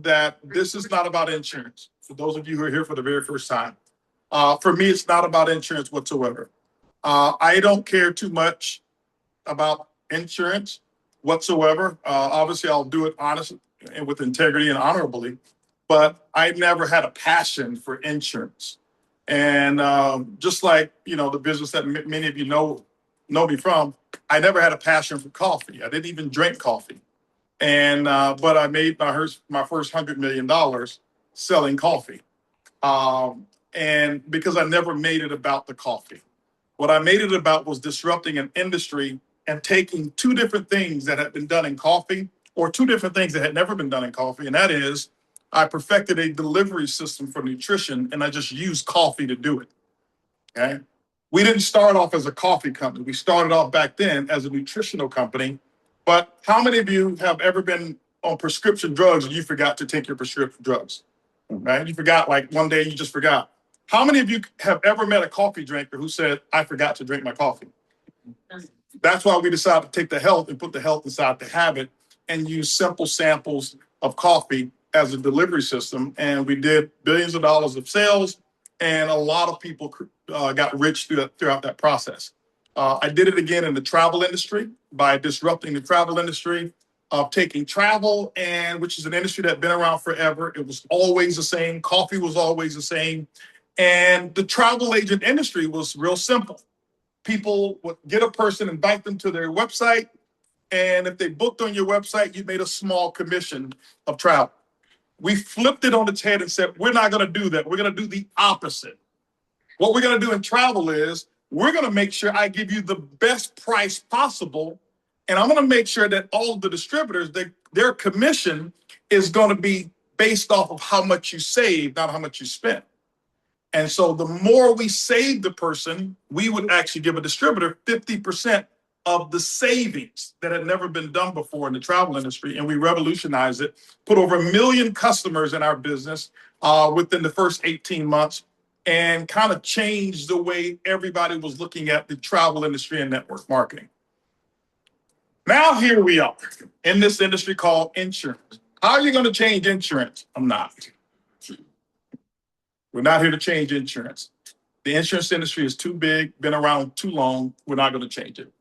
that this is not about insurance. For those of you who are here for the very first time, for me, it's not about insurance whatsoever. I don't care too much about insurance whatsoever. Obviously, I'll do it honestly and with integrity and honorably, but I never had a passion for insurance. And just like the business that many of you know me from, I never had a passion for coffee. I didn't even drink coffee. And but I made my first $100 million selling coffee. And because I never made it about the coffee. What I made it about was disrupting an industry and taking two different things that had been done in coffee, or two different things that had never been done in coffee. And that is, I perfected a delivery system for nutrition, and I just used coffee to do it. Okay. We didn't start off as a coffee company. We started off back then as a nutritional company. But how many of you have ever been on prescription drugs and you forgot to take your prescription drugs? Right? You forgot, like one day you just forgot. How many of you have ever met a coffee drinker who said, I forgot to drink my coffee? That's why we decided to take the health and put the health inside the habit and use simple samples of coffee as a delivery system. And we did billions of dollars of sales, and a lot of people got rich throughout that process. I did it again in the travel industry by disrupting the travel industry of taking travel, and which is an industry that's been around forever. It was always the same. Coffee was always the same. And the travel agent industry was real simple. People would get a person, invite them to their website, and if they booked on your website, you made a small commission of travel. We flipped it on its head and said, we're not going to do that. We're going to do the opposite. What we're going to do in travel is we're going to make sure I give you the best price possible, and I'm going to make sure that all of the distributors, their commission is going to be based off of how much you save, not how much you spend. And so the more we save the person, we would actually give a distributor 50% of the savings that had never been done before in the travel industry. And we revolutionized it, put over 1 million customers in our business within the first 18 months, and kind of changed the way everybody was looking at the travel industry and network marketing. Now here we are in this industry called insurance. How are you going to change insurance? I'm not. We're not here to change insurance. The insurance industry is too big, been around too long. We're not going to change it.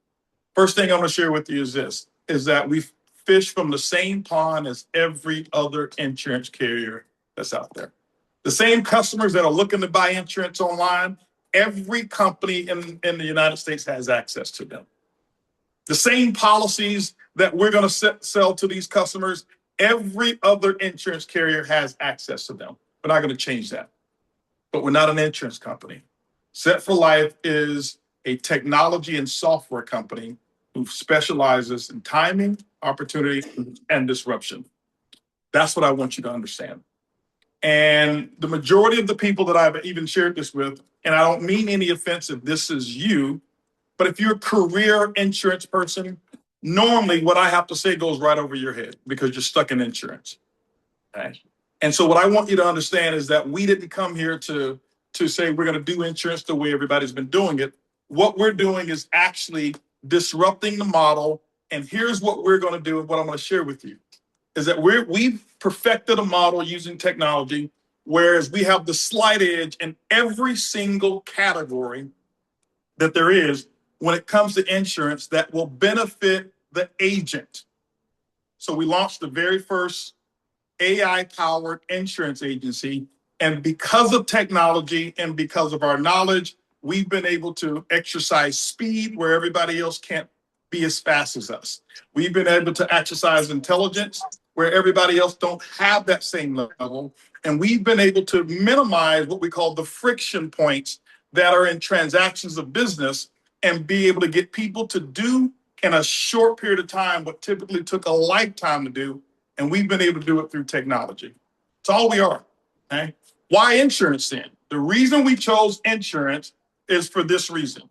First thing I'm going to share with you is this, is that we fish from the same pond as every other insurance carrier that's out there. The same customers that are looking to buy insurance online, every company in the United States has access to them. The same policies that we're going to sell to these customers, every other insurance carrier has access to them. We're not going to change that. But we're not an insurance company. Set4Life is a technology and software company who specializes in timing, opportunity, and disruption. That's what I want you to understand. And the majority of the people that I've even shared this with, and I don't mean any offense if this is you, but if you're a career insurance person, normally what I have to say goes right over your head because you're stuck in insurance. Okay? And so what I want you to understand is that we didn't come here to say we're going to do insurance the way everybody's been doing it. What we're doing is actually disrupting the model. And here's what we're going to do and what I'm going to share with you is that we've perfected a model using technology, whereas we have the slight edge in every single category that there is when it comes to insurance that will benefit the agent. So we launched the very first AI-powered insurance agency. And because of technology and because of our knowledge, we've been able to exercise speed where everybody else can't be as fast as us. We've been able to exercise intelligence where everybody else don't have that same level. And we've been able to minimize what we call the friction points that are in transactions of business and be able to get people to do in a short period of time what typically took a lifetime to do. And we've been able to do it through technology. It's all we are. Okay? Why insurance then? The reason we chose insurance is for this reason.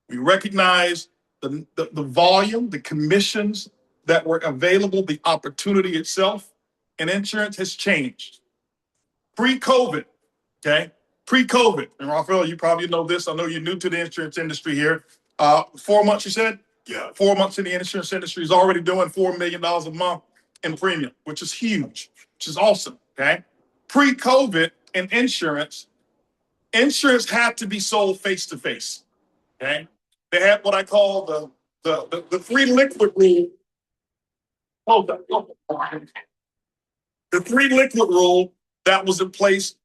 We recognize the volume, the commissions that were available, the opportunity itself, and insurance has changed. Pre-COVID, okay? Pre-COVID, and Rafael, you probably know this. I know you're new to the insurance industry here. 4 months, you said? Yeah. 4 months in the insurance industry is already doing $4 million a month in premium, which is huge, which is awesome, okay? Pre-COVID in insurance had to be sold face-to-face, okay? They had what I call the three liquid rule. Hold on. The three liquid rule that was in place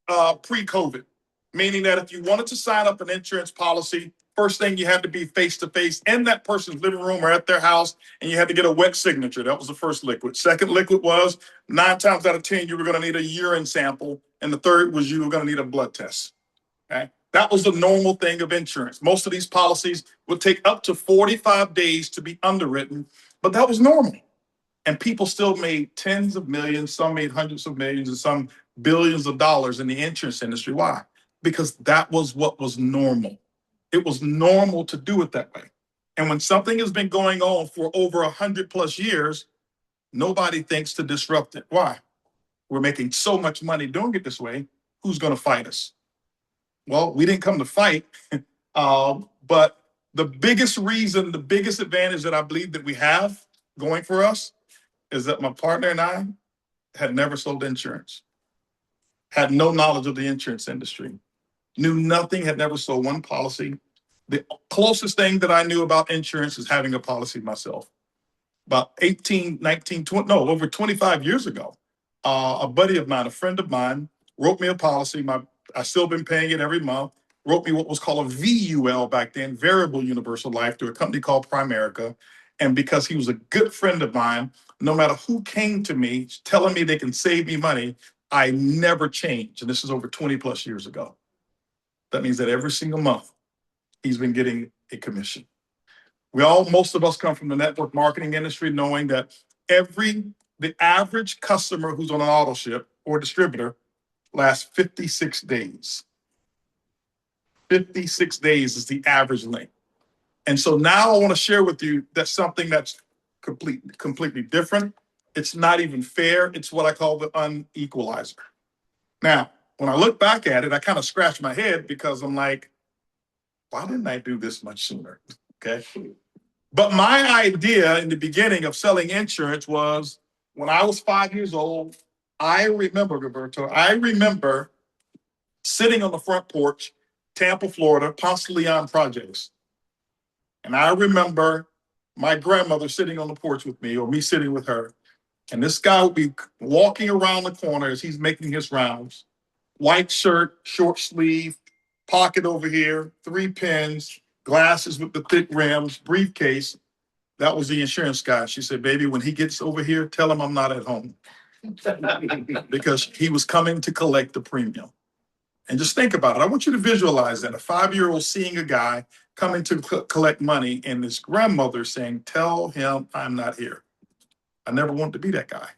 pre-COVID, meaning that if you wanted to sign up an insurance policy, first thing you had to be face-to-face in that person's living room or at their house, and you had to get a wet signature. That was the first liquid. Second liquid was 9 times out of 10, you were going to need a urine sample. And the third was you were going to need a blood test. Okay? That was the normal thing of insurance. Most of these policies would take up to 45 days to be underwritten, but that was normal. And people still made tens of millions, some made hundreds of millions, and some billions of dollars in the insurance industry. Why? Because that was what was normal. It was normal to do it that way. And when something has been going on for over 100+ years, nobody thinks to disrupt it. Why? We're making so much money doing it this way. Who's going to fight us? Well, we didn't come to fight, but the biggest reason, the biggest advantage that I believe that we have going for us is that my partner and I had never sold insurance, had no knowledge of the insurance industry, knew nothing, had never sold one policy. The closest thing that I knew about insurance is having a policy myself. About 18, 19, 20, no, over 25 years ago, a buddy of mine, a friend of mine, wrote me a policy. I still been paying it every month. Wrote me what was called a VUL back then, Variable Universal Life, through a company called Primerica. And because he was a good friend of mine, no matter who came to me telling me they can save me money, I never changed. And this is over 20+ years ago. That means that every single month, he's been getting a commission. Most of us come from the network marketing industry, knowing that the average customer who's on an auto ship or distributor lasts 56 days. 56 days is the average length. And so now I want to share with you that's something that's completely different. It's not even fair. It's what I call the unequalizer. Now, when I look back at it, I kind of scratch my head because I'm like, why didn't I do this much sooner? Okay. But my idea in the beginning of selling insurance was when I was 5 years old. I remember sitting on the front porch, Tampa, Florida, Ponce de Leon projects. And I remember my grandmother sitting on the porch with me or me sitting with her. And this guy would be walking around the corner as he's making his rounds. White shirt, short sleeve, pocket over here, 3 pins, glasses with the thick rims, briefcase. That was the insurance guy. She said, baby, when he gets over here, tell him I'm not at home. Because he was coming to collect the premium. And just think about it. I want you to visualize that. A 5-year-old seeing a guy coming to collect money and his grandmother saying, tell him I'm not here. I never wanted to be that guy.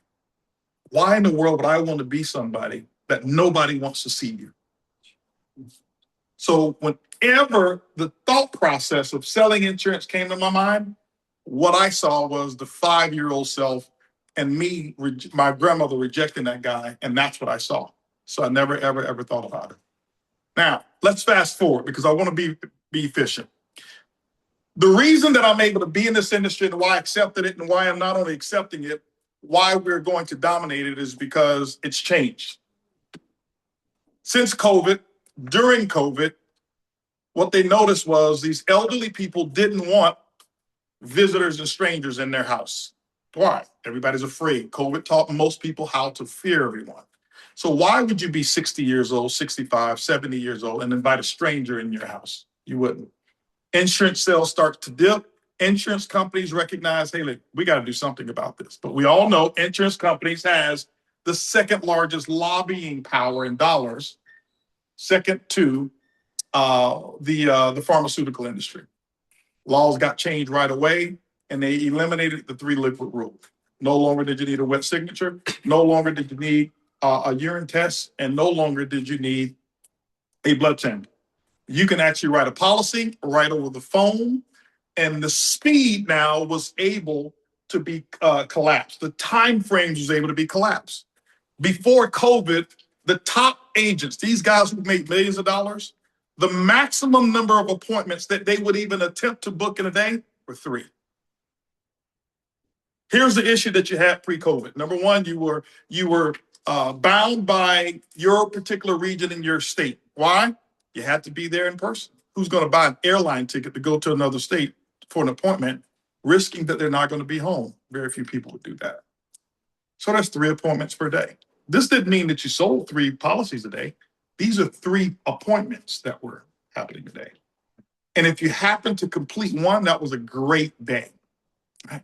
Why in the world would I want to be somebody that nobody wants to see you? So whenever the thought process of selling insurance came to my mind, what I saw was the 5-year-old self and me, my grandmother rejecting that guy. And that's what I saw. So I never, ever thought about it. Now, let's fast forward because I want to be efficient. The reason that I'm able to be in this industry and why I accepted it and why I'm not only accepting it, why we're going to dominate it is because it's changed. Since COVID, during COVID, what they noticed was these elderly people didn't want visitors and strangers in their house. Why? Everybody's afraid. COVID taught most people how to fear everyone. So why would you be 60 years old, 65, 70 years old and invite a stranger in your house? You wouldn't. Insurance sales start to dip. Insurance companies recognize, hey, look, we got to do something about this. But we all know insurance companies has the second largest lobbying power in dollars, second to the pharmaceutical industry. Laws got changed right away, and they eliminated the 3 liquid rule. No longer did you need a wet signature. No longer did you need a urine test, and no longer did you need a blood sample. You can actually write a policy right over the phone, and the speed now was able to be collapsed. The time frames was able to be collapsed. Before COVID, the top agents, these guys who made millions of dollars, the maximum number of appointments that they would even attempt to book in a day were 3. Here's the issue that you had pre-COVID. Number one, you were bound by your particular region in your state. Why? You had to be there in person. Who's going to buy an airline ticket to go to another state for an appointment, risking that they're not going to be home? Very few people would do that. So that's 3 appointments per day. This didn't mean that you sold 3 policies a day. These are 3 appointments that were happening today. And if you happen to complete one, that was a great day. Right?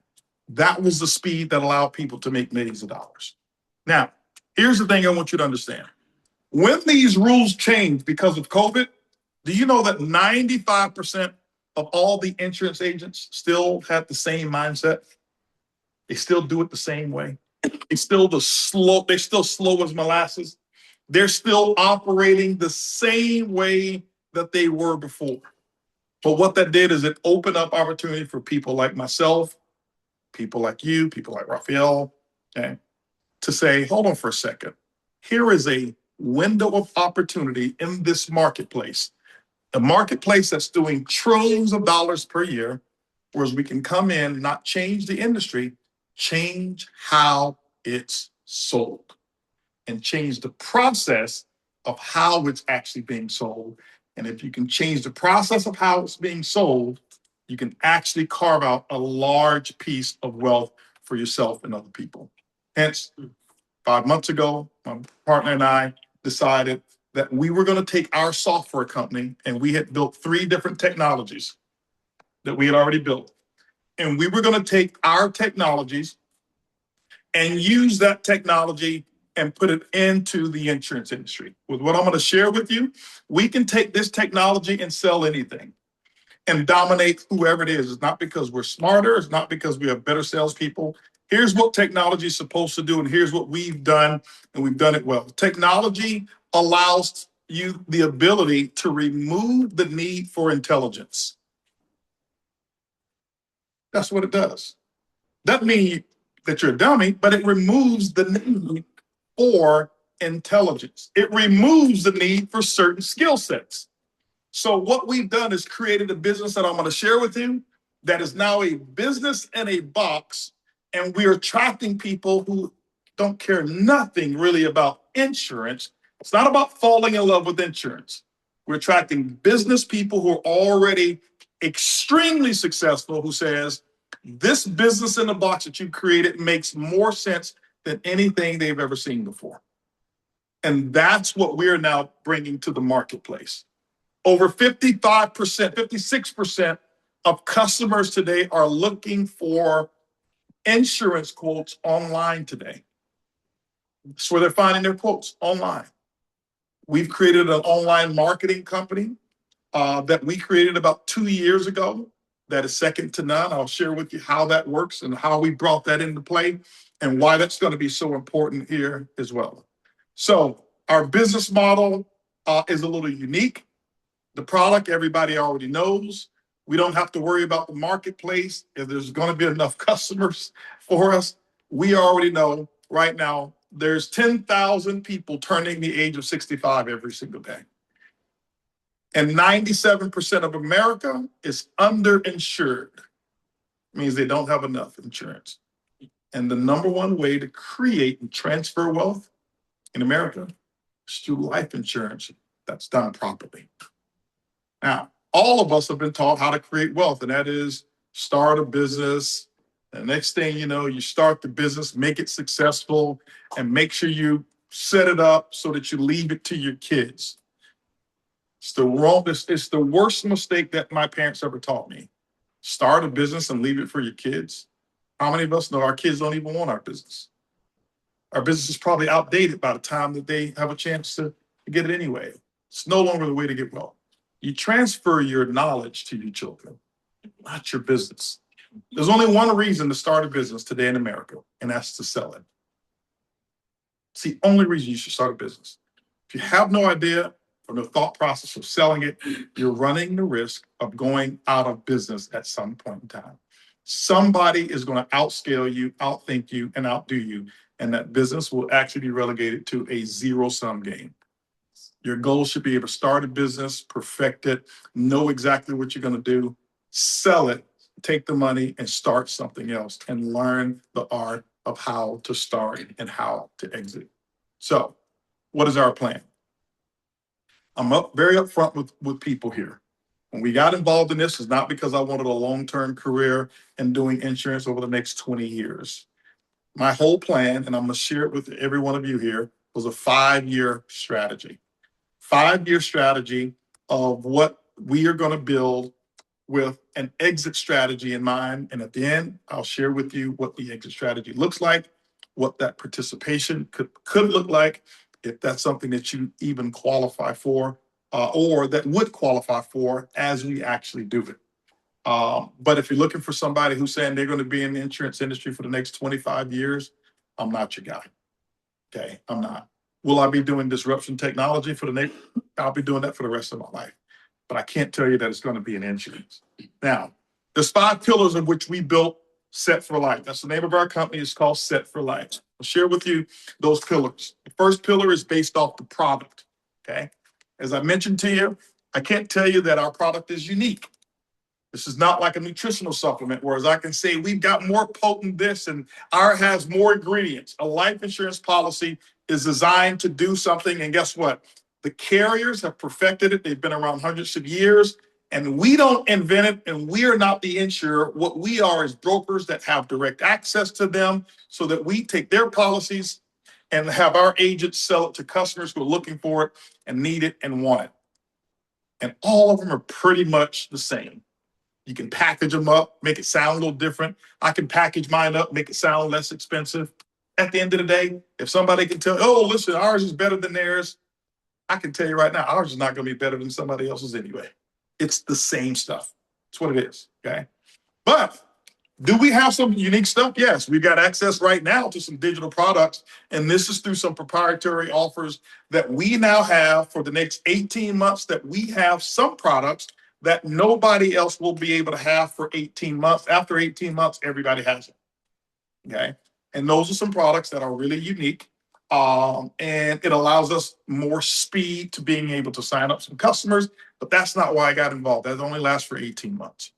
That was the speed that allowed people to make millions of dollars. Now, here's the thing I want you to understand. When these rules changed because of COVID, do you know that 95% of all the insurance agents still had the same mindset? They still do it the same way. They're still slow as molasses. They're still operating the same way that they were before. But what that did is it opened up opportunity for people like myself, people like you, people like Raphael, okay, to say, hold on for a second. Here is a window of opportunity in this marketplace, a marketplace that's doing trillions of dollars per year, whereas we can come in, not change the industry, change how it's sold and change the process of how it's actually being sold. And if you can change the process of how it's being sold, you can actually carve out a large piece of wealth for yourself and other people. Hence, 5 months ago, my partner and I decided that we were going to take our software company, and we had built 3 different technologies that we had already built. And we were going to take our technologies and use that technology and put it into the insurance industry. With what I'm going to share with you, we can take this technology and sell anything and dominate whoever it is. It's not because we're smarter. It's not because we have better salespeople. Here's what technology is supposed to do, and here's what we've done, and we've done it well. Technology allows you the ability to remove the need for intelligence. That's what it does. Doesn't mean that you're a dummy, but it removes the need for intelligence. It removes the need for certain skill sets. So what we've done is created a business that I'm going to share with you that is now a business in a box, and we're attracting people who don't care nothing really about insurance. It's not about falling in love with insurance. We're attracting business people who are already extremely successful, who says, this business in the box that you created makes more sense than anything they've ever seen before. And that's what we're now bringing to the marketplace. Over 55%, 56% of customers today are looking for insurance quotes online today. That's where they're finding their quotes, online. We've created an online marketing company that we created about 2 years ago that is second to none. I'll share with you how that works and how we brought that into play and why that's going to be so important here as well. So our business model is a little unique. The product everybody already knows. We don't have to worry about the marketplace. If there's going to be enough customers for us, we already know right now there's 10,000 people turning the age of 65 every single day. And 97% of America is underinsured. It means they don't have enough insurance. And the number one way to create and transfer wealth in America is through life insurance that's done properly. Now, all of us have been taught how to create wealth, and that is start a business. The next thing you know, you start the business, make it successful, and make sure you set it up so that you leave it to your kids. It's the worst mistake that my parents ever taught me. Start a business and leave it for your kids. How many of us know our kids don't even want our business? Our business is probably outdated by the time that they have a chance to get it anyway. It's no longer the way to get wealth. You transfer your knowledge to your children, not your business. There's only one reason to start a business today in America, and that's to sell it. It's the only reason you should start a business. If you have no idea or no thought process of selling it, you're running the risk of going out of business at some point in time. Somebody is going to outscale you, outthink you, and outdo you, and that business will actually be relegated to a zero-sum game. Your goal should be able to start a business, perfect it, know exactly what you're going to do, sell it, take the money and start something else and learn the art of how to start and how to exit. So what is our plan? I'm very upfront with people here. When we got involved in this, it's not because I wanted a long-term career in doing insurance over the next 20 years. My whole plan, and I'm going to share it with every one of you here, was a 5-year strategy. 5-year strategy of what we are going to build with an exit strategy in mind. And at the end, I'll share with you what the exit strategy looks like, what that participation could look like, if that's something that you even qualify for, or that would qualify for as we actually do it. But if you're looking for somebody who's saying they're going to be in the insurance industry for the next 25 years, I'm not your guy. Okay, I'm not. Will I be doing disruption technology for the next? I'll be doing that for the rest of my life. But I can't tell you that it's going to be in insurance. Now, there's 5 pillars of which we built Set4Life. That's the name of our company. It's called Set4Life. I'll share with you those pillars. The first pillar is based off the product. Okay, as I mentioned to you, I can't tell you that our product is unique. This is not like a nutritional supplement, whereas I can say we've got more potent this and ours has more ingredients. A life insurance policy is designed to do something, and guess what? The carriers have perfected it. They've been around hundreds of years, and we don't invent it, and we are not the insurer. What we are is brokers that have direct access to them so that we take their policies and have our agents sell it to customers who are looking for it and need it and want it. And all of them are pretty much the same. You can package them up, make it sound a little different. I can package mine up, make it sound less expensive. At the end of the day, if somebody can tell, oh, listen, ours is better than theirs, I can tell you right now, ours is not going to be better than somebody else's anyway. It's the same stuff. That's what it is, okay? But do we have some unique stuff? Yes, we've got access right now to some digital products, and this is through some proprietary offers that we now have for the next 18 months, that we have some products that nobody else will be able to have for 18 months. After 18 months, everybody has it, okay? And those are some products that are really unique, and it allows us more speed to being able to sign up some customers, but that's not why I got involved. That only lasts for 18 months.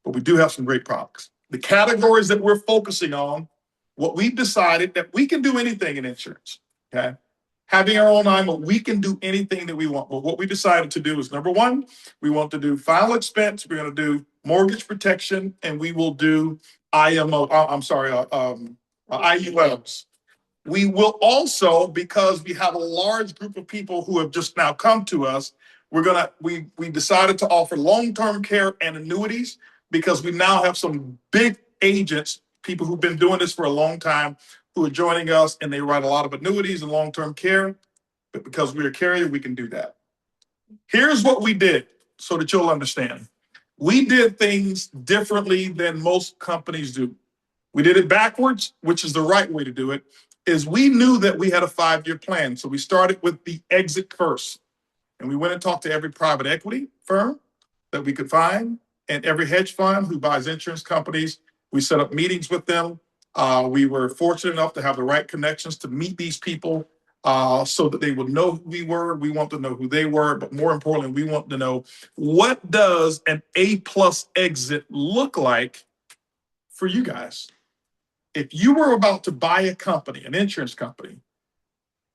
But we do have some great products. The categories that we're focusing on, what we've decided that we can do anything in insurance, okay? Having our own IMO, we can do anything that we want. But what we decided to do is, number one, we want to do final expense. We're going to do mortgage protection, and we will do IULs. We will also, because we have a large group of people who have just now come to us, we decided to offer long-term care and annuities, because we now have some big agents, people who've been doing this for a long time, who are joining us, and they write a lot of annuities and long-term care. But because we're a carrier, we can do that. Here's what we did so that you'll understand. We did things differently than most companies do. We did it backwards, which is the right way to do it, is we knew that we had a 5-year plan. So we started with the exit first. And we went and talked to every private equity firm that we could find, and every hedge fund who buys insurance companies. We set up meetings with them. We were fortunate enough to have the right connections to meet these people, so that they would know who we were. We want to know who they were, but more importantly, we want to know, what does an A+ exit look like for you guys? If you were about to buy a company, an insurance company,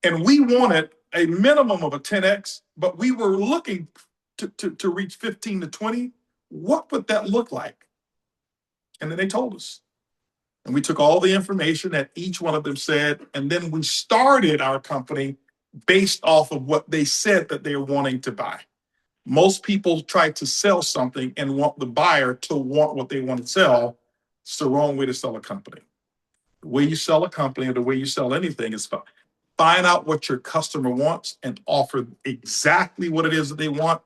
and we wanted a minimum of a 10x, but we were looking to reach 15 to 20, what would that look like? And then they told us. And we took all the information that each one of them said, and then we started our company based off of what they said that they were wanting to buy. Most people try to sell something and want the buyer to want what they want to sell. It's the wrong way to sell a company. The way you sell a company, or the way you sell anything, is find out what your customer wants and offer exactly what it is that they want.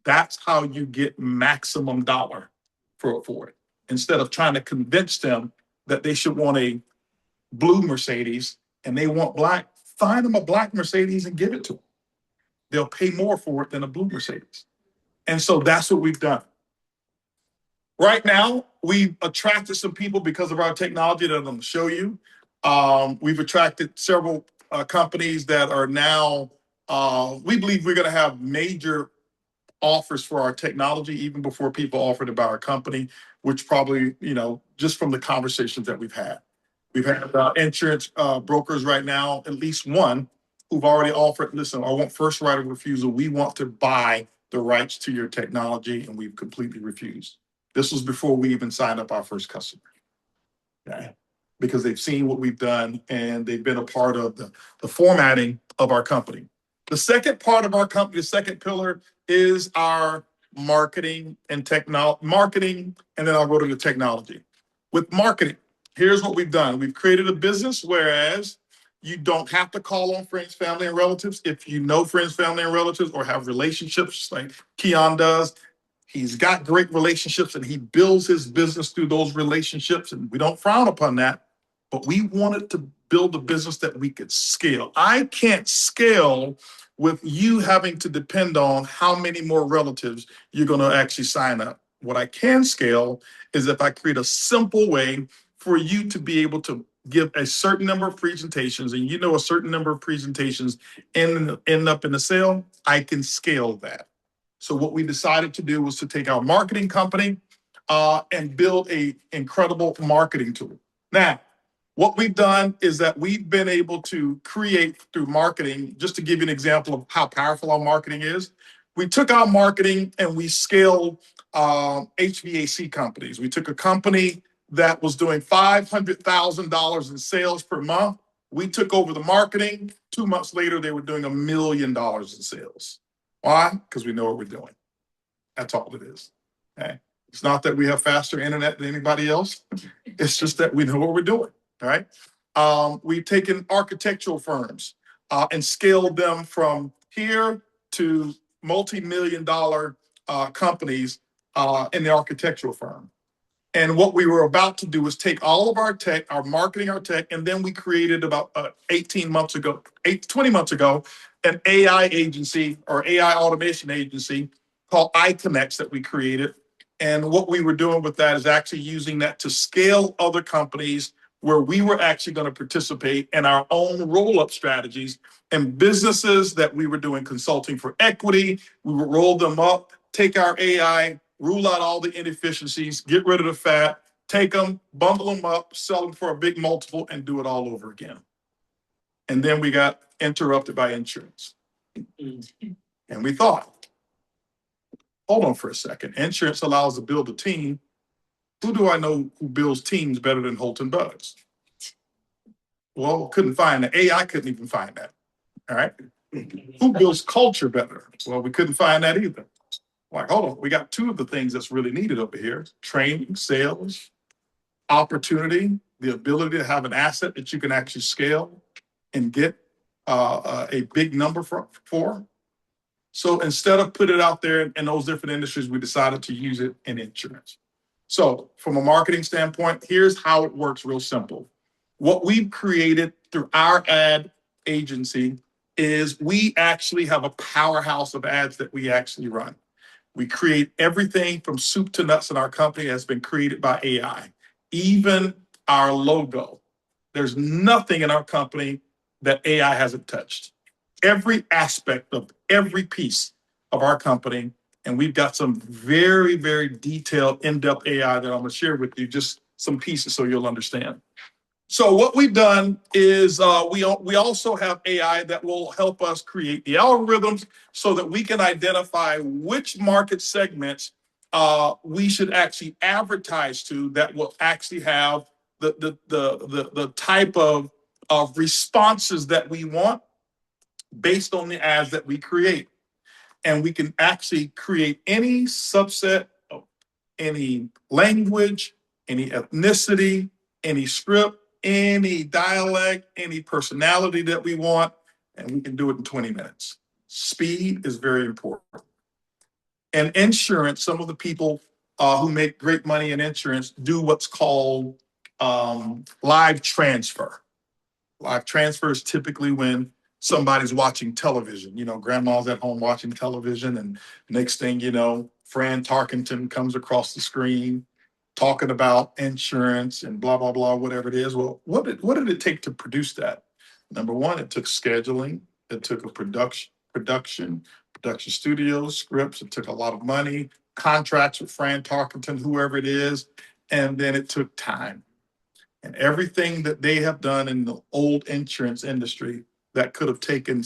That's how you get maximum dollar for it. Instead of trying to convince them that they should want a blue Mercedes and they want black, find them a black Mercedes and give it to them. They'll pay more for it than a blue Mercedes. And so that's what we've done. Right now, we've attracted some people because of our technology that I'm going to show you. We've attracted several companies that are now, we believe we're going to have major offers for our technology even before people offered about our company, which probably, just from the conversations that we've had. We've had insurance brokers right now, at least one, who've already offered, listen, I want first right of refusal. We want to buy the rights to your technology, and we've completely refused. This was before we even signed up our first customer. Okay? Because they've seen what we've done and they've been a part of the formatting of our company. The second part of our company, the second pillar, is our marketing and marketing, and then I'll go to the technology. With marketing, here's what we've done. We've created a business whereas you don't have to call on friends, family, and relatives. If you know friends, family, and relatives or have relationships like Keon does, he's got great relationships and he builds his business through those relationships, and we don't frown upon that. But we wanted to build a business that we could scale. I can't scale with you having to depend on how many more relatives you're going to actually sign up. What I can scale is if I create a simple way for you to be able to give a certain number of presentations, and a certain number of presentations end up in the sale, I can scale that. So what we decided to do was to take our marketing company and build a incredible marketing tool. Now, what we've done is that we've been able to create through marketing, just to give you an example of how powerful our marketing is. We took our marketing and we scaled HVAC companies. We took a company that was doing $500,000 in sales per month. We took over the marketing. 2 months later, they were doing $1 million in sales. Why? Because we know what we're doing. That's all it is. Okay? It's not that we have faster internet than anybody else. It's just that we know what we're doing. All right. We've taken architectural firms and scaled them from here to multi-million-dollar companies in the architectural firm. And what we were about to do is take all of our tech, our marketing, our tech, and then we created about 20 months ago, an AI agency or AI automation agency called iConnects that we created. And what we were doing with that is actually using that to scale other companies where we were actually going to participate in our own roll-up strategies and businesses that we were doing consulting for equity. We would roll them up, take our AI, rule out all the inefficiencies, get rid of the fat, take them, bundle them up, sell them for a big multiple, and do it all over again. And then we got interrupted by insurance. And we thought, hold on for a second. Insurance allows to build a team. Who do I know who builds teams better than Holton does? Well, couldn't find that. AI couldn't even find that. All right. Who builds culture better? Well, we couldn't find that either. Like, hold on, we got two of the things that's really needed over here: training, sales, opportunity, the ability to have an asset that you can actually scale and get a big number for. So instead of put it out there in those different industries, we decided to use it in insurance. So from a marketing standpoint, here's how it works real simple. What we've created through our ad agency is we actually have a powerhouse of ads that we actually run. We create everything from soup to nuts in our company has been created by AI. Even our logo. There's nothing in our company that AI hasn't touched. Every aspect of every piece of our company, and we've got some very, very detailed, in-depth AI that I'm going to share with you, just some pieces so you'll understand. So what we've done is we also have AI that will help us create the algorithms so that we can identify which market segments we should actually advertise to that will actually have the type of responses that we want based on the ads that we create. And we can actually create any subset of any language, any ethnicity, any script, any dialect, any personality that we want, and we can do it in 20 minutes. Speed is very important. And insurance, some of the people who make great money in insurance do what's called live transfer. Live transfer is typically when somebody's watching television. Grandma's at home watching television, and next thing you know, Fran Tarkenton comes across the screen talking about insurance and blah, blah, blah, whatever it is. Well, what did it take to produce that? Number one, it took scheduling. It took a production, production studios, scripts. It took a lot of money, contracts with Fran Tarkenton, whoever it is, and then it took time. And everything that they have done in the old insurance industry that could have taken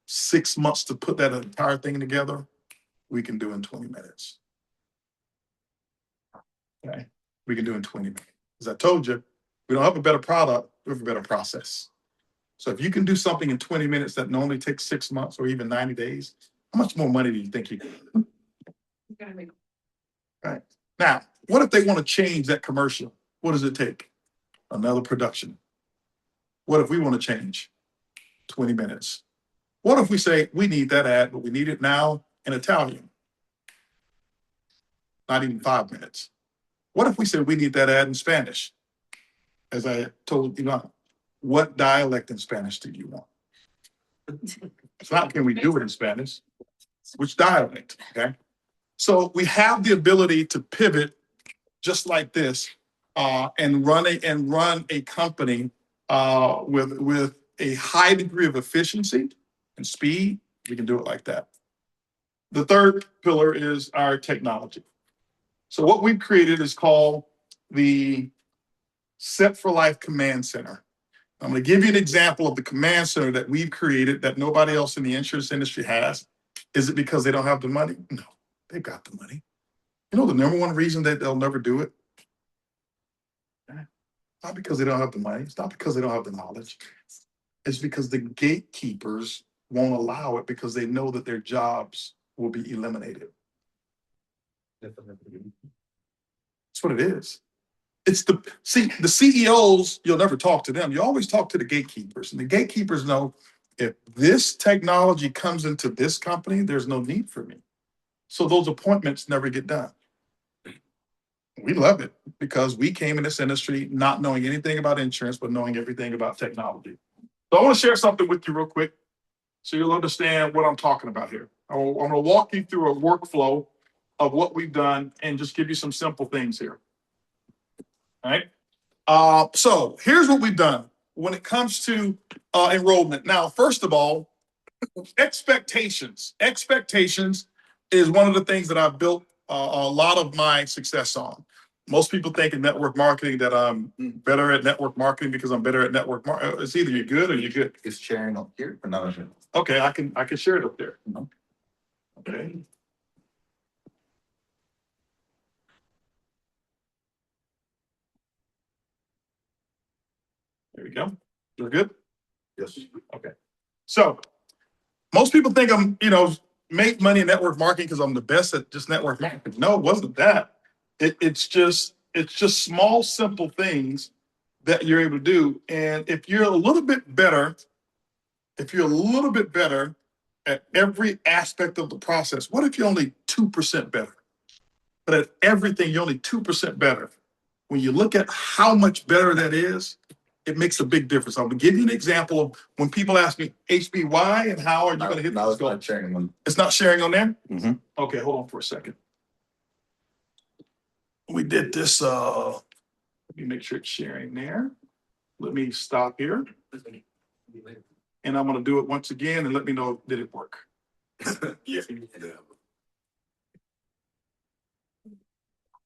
6 months to put that entire thing together, we can do in 20 minutes. Okay, we can do in 20 minutes. As I told you, we don't have a better product, we have a better process. So if you can do something in 20 minutes that normally takes 6 months or even 90 days, how much more money do you think you can? Right. Now, what if they want to change that commercial? What does it take? Another production. What if we want to change? 20 minutes. What if we say, we need that ad, but we need it now in Italian? Not even 5 minutes. What if we said we need that ad in Spanish? As I told you, what dialect in Spanish do you want? It's not, can we do it in Spanish? Which dialect, okay? So we have the ability to pivot just like this and run a company with a high degree of efficiency and speed. We can do it like that. The third pillar is our technology. So what we've created is called the Set4Life Command Center. I'm going to give you an example of the command center that we've created that nobody else in the insurance industry has. Is it because they don't have the money? No, they've got the money. You know the number one reason that they'll never do it? Not because they don't have the money. It's not because they don't have the knowledge. It's because the gatekeepers won't allow it because they know that their jobs will be eliminated. That's what it is. It's the CEOs, you'll never talk to them. You always talk to the gatekeepers. And the gatekeepers know if this technology comes into this company, there's no need for me. So those appointments never get done. We love it because we came in this industry not knowing anything about insurance, but knowing everything about technology. So I want to share something with you real quick so you'll understand what I'm talking about here. I'm going to walk you through a workflow of what we've done and just give you some simple things here. All right. So here's what we've done when it comes to enrollment. Now, first of all, expectations. Expectations is one of the things that I've built a lot of my success on. Most people think in network marketing that I'm better at network marketing because I'm better at network marketing. It's either you're good or you're good. Is sharing up here or not? Okay, I can share it up there. Okay. There we go. You're good? Yes. Okay. So most people think I'm, make money in network marketing because I'm the best at just network marketing. No, it wasn't that. It's just small, simple things that you're able to do. And if you're a little bit better at every aspect of the process, what if you're only 2% better? But at everything, you're only 2% better. When you look at how much better that is, it makes a big difference. I'm going to give you an example of when people ask me, HB, why and how are you going to hit this goal? Not sharing on. It's not sharing on there? Mm-hmm. Okay, hold on for a second. We did this, let me make sure it's sharing there. Let me stop here. And I'm going to do it once again and let me know, did it work? Yeah.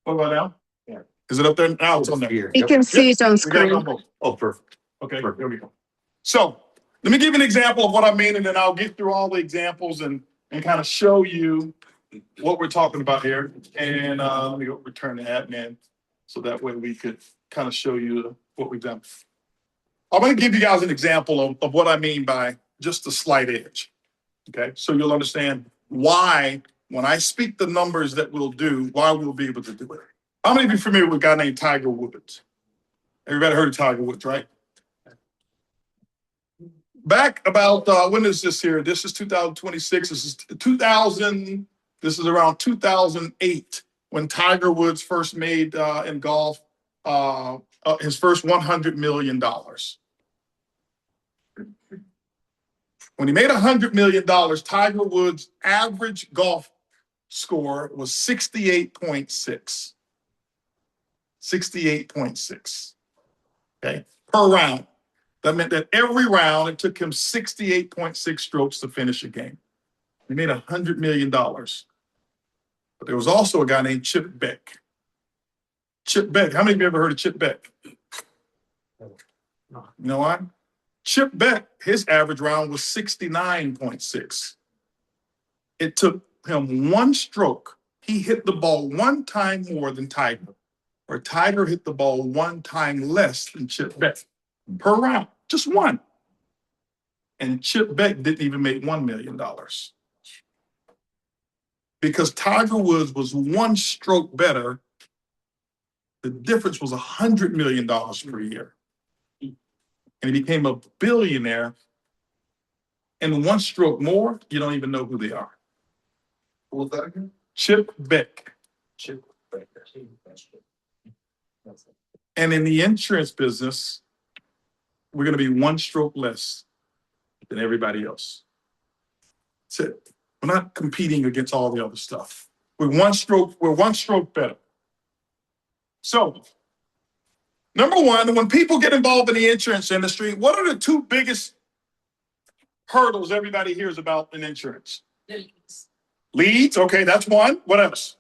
What about now? Yeah. Is it up there? Now it's on there. You can see it on screen. Oh, perfect. Okay, there we go. So let me give you an example of what I mean, and then I'll get through all the examples and kind of show you what we're talking about here. And let me go return to admin so that way we could kind of show you what we've done. I'm going to give you guys an example of what I mean by just a slight edge. Okay, so you'll understand why when I speak the numbers that we'll do, why we'll be able to do it. How many of you are familiar with a guy named Tiger Woods? Everybody heard of Tiger Woods, right? Back about, when is this here? This is 2026. This is 2000. This is around 2008 when Tiger Woods first made in golf his first $100 million. When he made $100 million, Tiger Woods' average golf score was 68.6. 68.6. Okay, per round. That meant that every round it took him 68.6 strokes to finish a game. He made $100 million. But there was also a guy named Chip Beck. Chip Beck. How many of you ever heard of Chip Beck? You know why? Chip Beck, his average round was 69.6. It took him one stroke. He hit the ball one time more than Tiger, or Tiger hit the ball one time less than Chip Beck per round, just one. And Chip Beck didn't even make $1 million because Tiger Woods was one stroke better. The difference was $100 million per year. And he became a billionaire. And one stroke more, you don't even know who they are. Who was that again? Chip Beck. Chip Beck. And in the insurance business, we're going to be one stroke less than everybody else. That's it. We're not competing against all the other stuff. We're one stroke better. So, number one, when people get involved in the insurance industry, what are the two biggest hurdles everybody hears about in insurance? Leads. Okay, that's one. What else?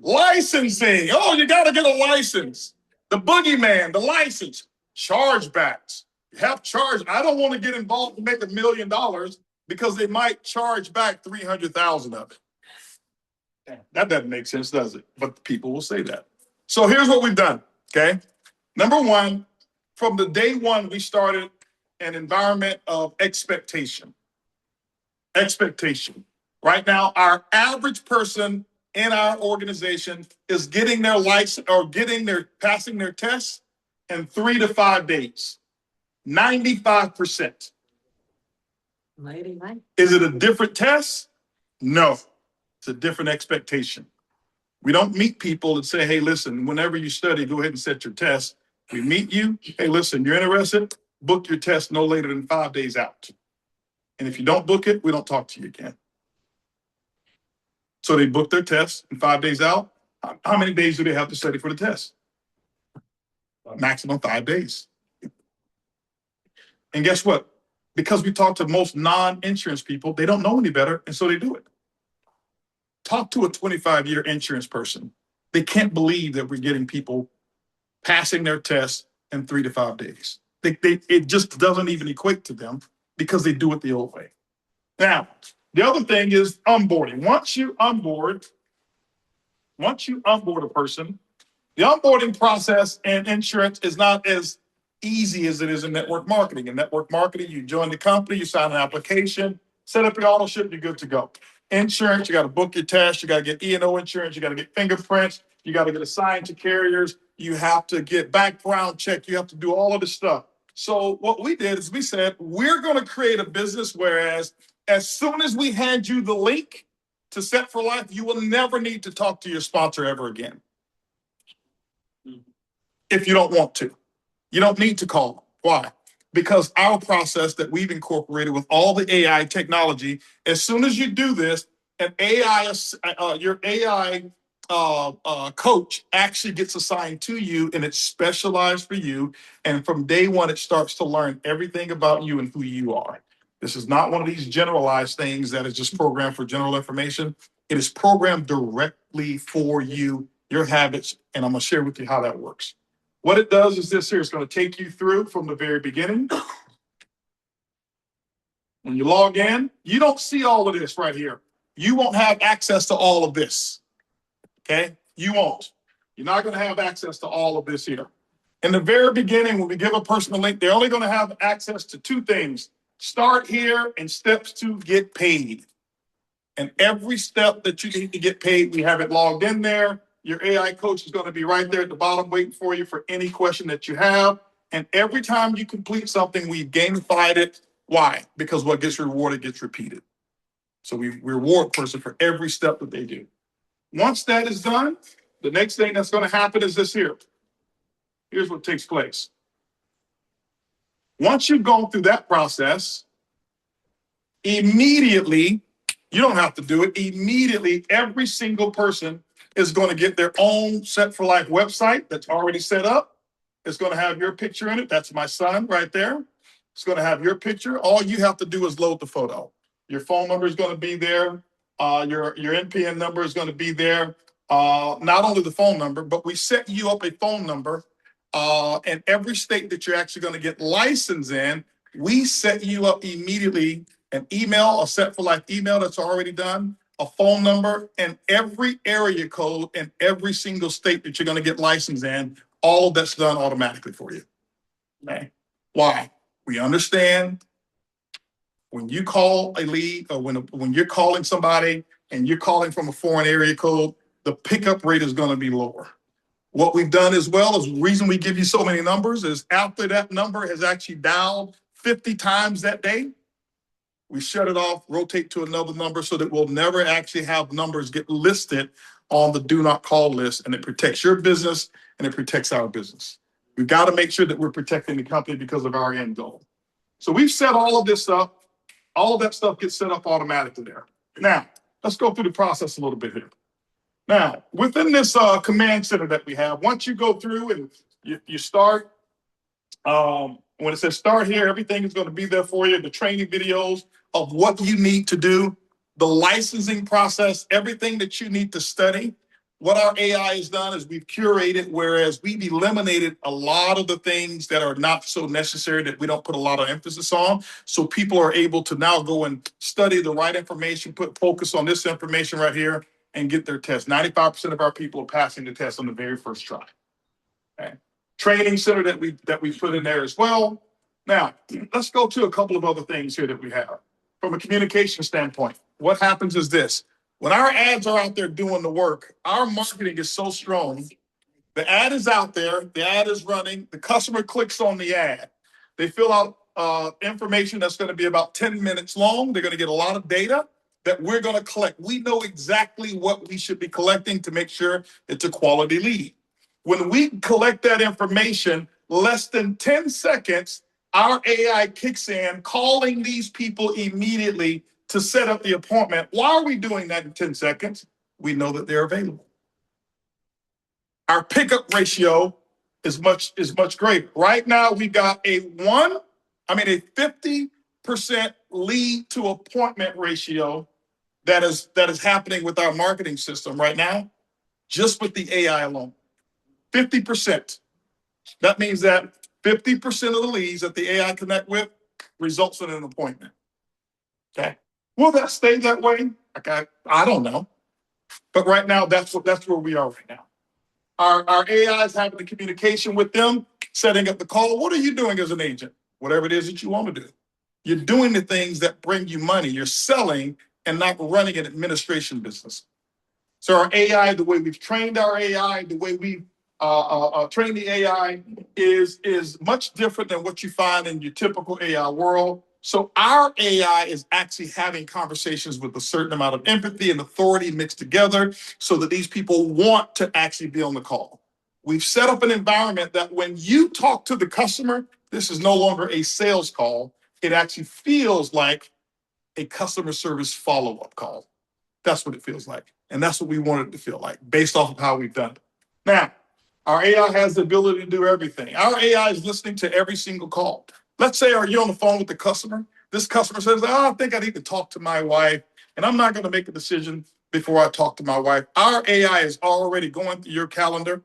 Licensing. Oh, you got to get a license. The boogeyman, the license. Chargebacks. You have charge. I don't want to get involved and make $1 million because they might charge back 300,000 of it. That doesn't make sense, does it? But people will say that. So here's what we've done. Okay. Number one, from the day one, we started an environment of expectation. Expectation. Right now, our average person in our organization is getting their license or passing their tests in 3 to 5 days. 95%. Is it a different test? No. It's a different expectation. We don't meet people and say, hey, listen, whenever you study, go ahead and set your test. We meet you. Hey, listen, you're interested? Book your test no later than 5 days out. And if you don't book it, we don't talk to you again. So they book their test and 5 days out. How many days do they have to study for the test? Maximum 5 days. And guess what? Because we talk to most non-insurance people, they don't know any better, and so they do it. Talk to a 25-year insurance person. They can't believe that we're getting people passing their tests in 3 to 5 days. It just doesn't even equate to them because they do it the old way. Now, the other thing is onboarding. Once you onboard a person, the onboarding process in insurance is not as easy as it is in network marketing. In network marketing, you join the company, you sign an application, set up your auto ship, you're good to go. Insurance, you got to book your test, you got to get E&O insurance, you got to get fingerprints, you got to get assigned to carriers, you have to get background check, you have to do all of this stuff. So what we did is we said, we're going to create a business whereas as soon as we hand you the link to Set4Life, you will never need to talk to your sponsor ever again. If you don't want to. You don't need to call them. Why? Because our process that we've incorporated with all the AI technology, as soon as you do this, your AI coach actually gets assigned to you, and it's specialized for you. And from day one, it starts to learn everything about you and who you are. This is not one of these generalized things that is just programmed for general information. It is programmed directly for you, your habits, and I'm going to share with you how that works. What it does is this here. It's going to take you through from the very beginning. When you log in, you don't see all of this right here. You won't have access to all of this. Okay? You won't. You're not going to have access to all of this here. In the very beginning, when we give a person a link, they're only going to have access to two things. Start here and steps to get paid. And every step that you need to get paid, we have it logged in there. Your AI coach is going to be right there at the bottom waiting for you for any question that you have. And every time you complete something, we've gamified it. Why? Because what gets rewarded gets repeated. So we reward a person for every step that they do. Once that is done, the next thing that's going to happen is this here. Here's what takes place. Once you've gone through that process, immediately, you don't have to do it, immediately every single person is going to get their own Set4Life website that's already set up. It's going to have your picture in it. That's my son right there. It's going to have your picture. All you have to do is load the photo. Your phone number is going to be there. Your NPN number is going to be there. Not only the phone number, but we set you up a phone number. In every state that you're actually going to get licensed in, we set you up immediately an email, a Set4Life email that's already done, a phone number, and every area code in every single state that you're going to get licensed in. All of that's done automatically for you. Okay. Why? We understand when you call a lead or when you're calling somebody and you're calling from a foreign area code, the pickup rate is going to be lower. What we've done as well is the reason we give you so many numbers is after that number has actually dialed 50 times that day, we shut it off, rotate to another number so that we'll never actually have numbers get listed on the do not call list, and it protects your business and it protects our business. We've got to make sure that we're protecting the company because of our end goal. So we've set all of this up. All of that stuff gets set up automatically there. Now, let's go through the process a little bit here. Now, within this command center that we have, once you go through and you start, when it says start here, everything is going to be there for you. The training videos of what you need to do, the licensing process, everything that you need to study. What our AI has done is we've curated, whereas we've eliminated a lot of the things that are not so necessary that we don't put a lot of emphasis on. So people are able to now go and study the right information, put focus on this information right here, and get their test. 95% of our people are passing the test on the very first try. Okay. Training center that we put in there as well. Now, let's go to a couple of other things here that we have. From a communication standpoint, what happens is this. When our ads are out there doing the work, our marketing is so strong. The ad is out there, the ad is running, the customer clicks on the ad. They fill out information that's going to be about 10 minutes long. They're going to get a lot of data that we're going to collect. We know exactly what we should be collecting to make sure it's a quality lead. When we collect that information, less than 10 seconds, our AI kicks in, calling these people immediately to set up the appointment. Why are we doing that in 10 seconds? We know that they're available. Our pickup ratio is much greater. Right now, we got a 50% lead to appointment ratio that is happening with our marketing system right now, just with the AI alone. 50%. That means that 50% of the leads that the AI connect with results in an appointment. Okay. Will that stay that way? I don't know. But right now, that's where we are right now. Our AI is having the communication with them, setting up the call. What are you doing as an agent? Whatever it is that you want to do. You're doing the things that bring you money. You're selling and not running an administration business. So our AI, the way we've trained our AI, the way we train the AI is much different than what you find in your typical AI world. So our AI is actually having conversations with a certain amount of empathy and authority mixed together so that these people want to actually be on the call. We've set up an environment that when you talk to the customer, this is no longer a sales call. It actually feels like a customer service follow-up call. That's what it feels like. And that's what we want it to feel like based off of how we've done it. Now, our AI has the ability to do everything. Our AI is listening to every single call. Let's say, are you on the phone with the customer? This customer says, I think I need to talk to my wife, and I'm not going to make a decision before I talk to my wife. Our AI is already going through your calendar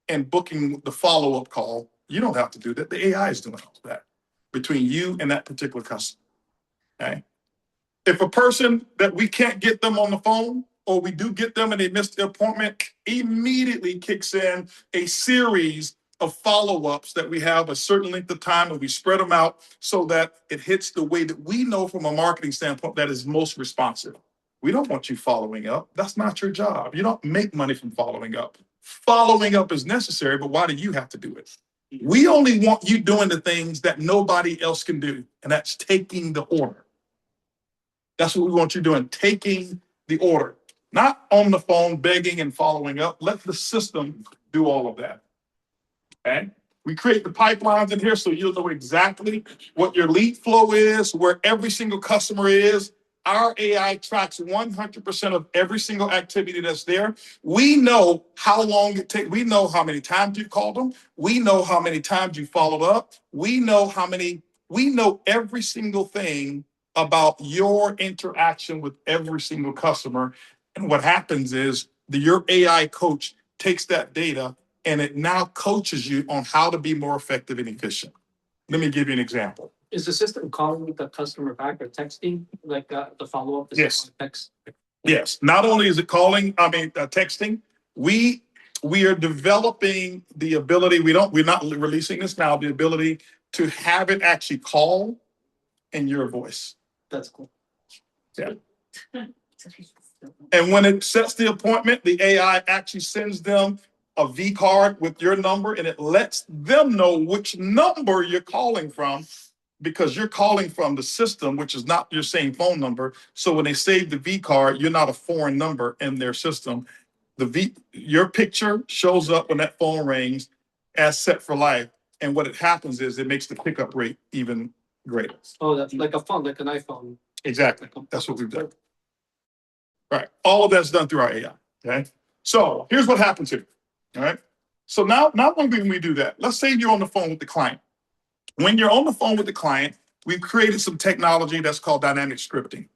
and booking the follow-up call. You don't have to do that. The AI is doing all of that between you and that particular customer. Okay? If a person that we can't get them on the phone, or we do get them and they miss the appointment, immediately kicks in a series of follow-ups that we have a certain length of time, and we spread them out so that it hits the way that we know from a marketing standpoint that is most responsive. We don't want you following up. That's not your job. You don't make money from following up. Following up is necessary, but why do you have to do it? We only want you doing the things that nobody else can do, and that's taking the order. That's what we want you doing, taking the order. Not on the phone begging and following up. Let the system do all of that. Okay? We create the pipelines in here so you'll know exactly what your lead flow is, where every single customer is. Our AI tracks 100% of every single activity that's there. We know how long it takes. We know how many times you've called them. We know how many times you followed up. We know every single thing about your interaction with every single customer. And what happens is your AI coach takes that data and it now coaches you on how to be more effective and efficient. Let me give you an example. Is the system calling the customer back or texting, like the follow-up? Yes. Text. Yes. Not only is it calling, texting, we are developing the ability, we're not releasing this now, the ability to have it actually call in your voice. That's cool. Yeah. And when it sets the appointment, the AI actually sends them a V card with your number and it lets them know which number you're calling from because you're calling from the system, which is not your same phone number. So when they save the V card, you're not a foreign number in their system. Your picture shows up when that phone rings as Set4Life. And what it happens is it makes the pickup rate even greater. Oh, that's like a phone, like an iPhone. Exactly. That's what we've done. Right. All of that's done through our AI. Okay. So here's what happens here. All right. So now when we do that, let's say you're on the phone with the client. When you're on the phone with the client, we've created some technology that's called dynamic scripting.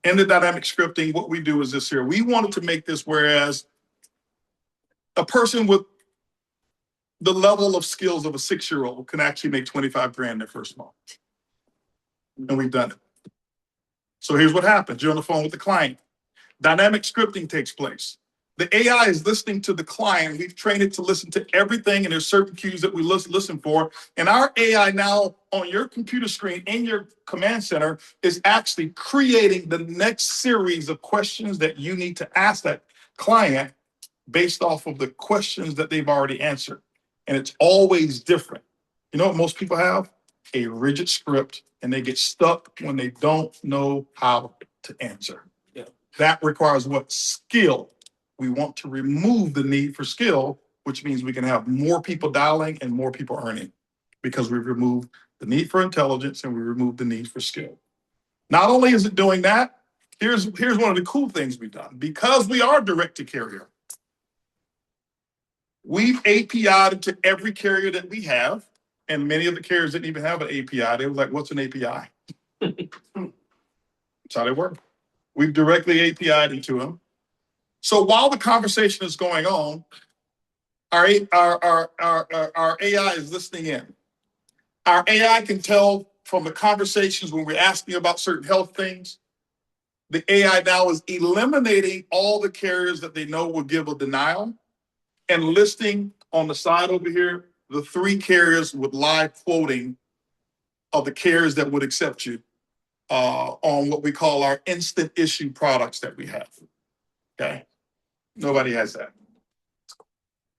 In the dynamic scripting, what we do is this here. We wanted to make this whereas a person with the level of skills of a 6-year-old can actually make 25 grand their first month. And we've done it. So here's what happens. You're on the phone with the client. Dynamic scripting takes place. The AI is listening to the client. We've trained it to listen to everything, and there's certain cues that we listen for. And our AI now on your computer screen in your command center is actually creating the next series of questions that you need to ask that client based off of the questions that they've already answered. And it's always different. You know what most people have? A rigid script, and they get stuck when they don't know how to answer. Yeah. That requires what? Skill. We want to remove the need for skill, which means we can have more people dialing and more people earning because we've removed the need for intelligence and we removed the need for skill. Not only is it doing that, here's one of the cool things we've done. Because we are direct to carrier, we've API'd into every carrier that we have, and many of the carriers didn't even have an API. They were like, what's an API? That's how they work. We've directly API'd into them. So while the conversation is going on, our AI is listening in. Our AI can tell from the conversations when we're asking about certain health things, the AI now is eliminating all the carriers that they know will give a denial and listing on the side over here, the 3 carriers with live quoting of the carriers that would accept you on what we call our instant issue products that we have. Okay. Nobody has that.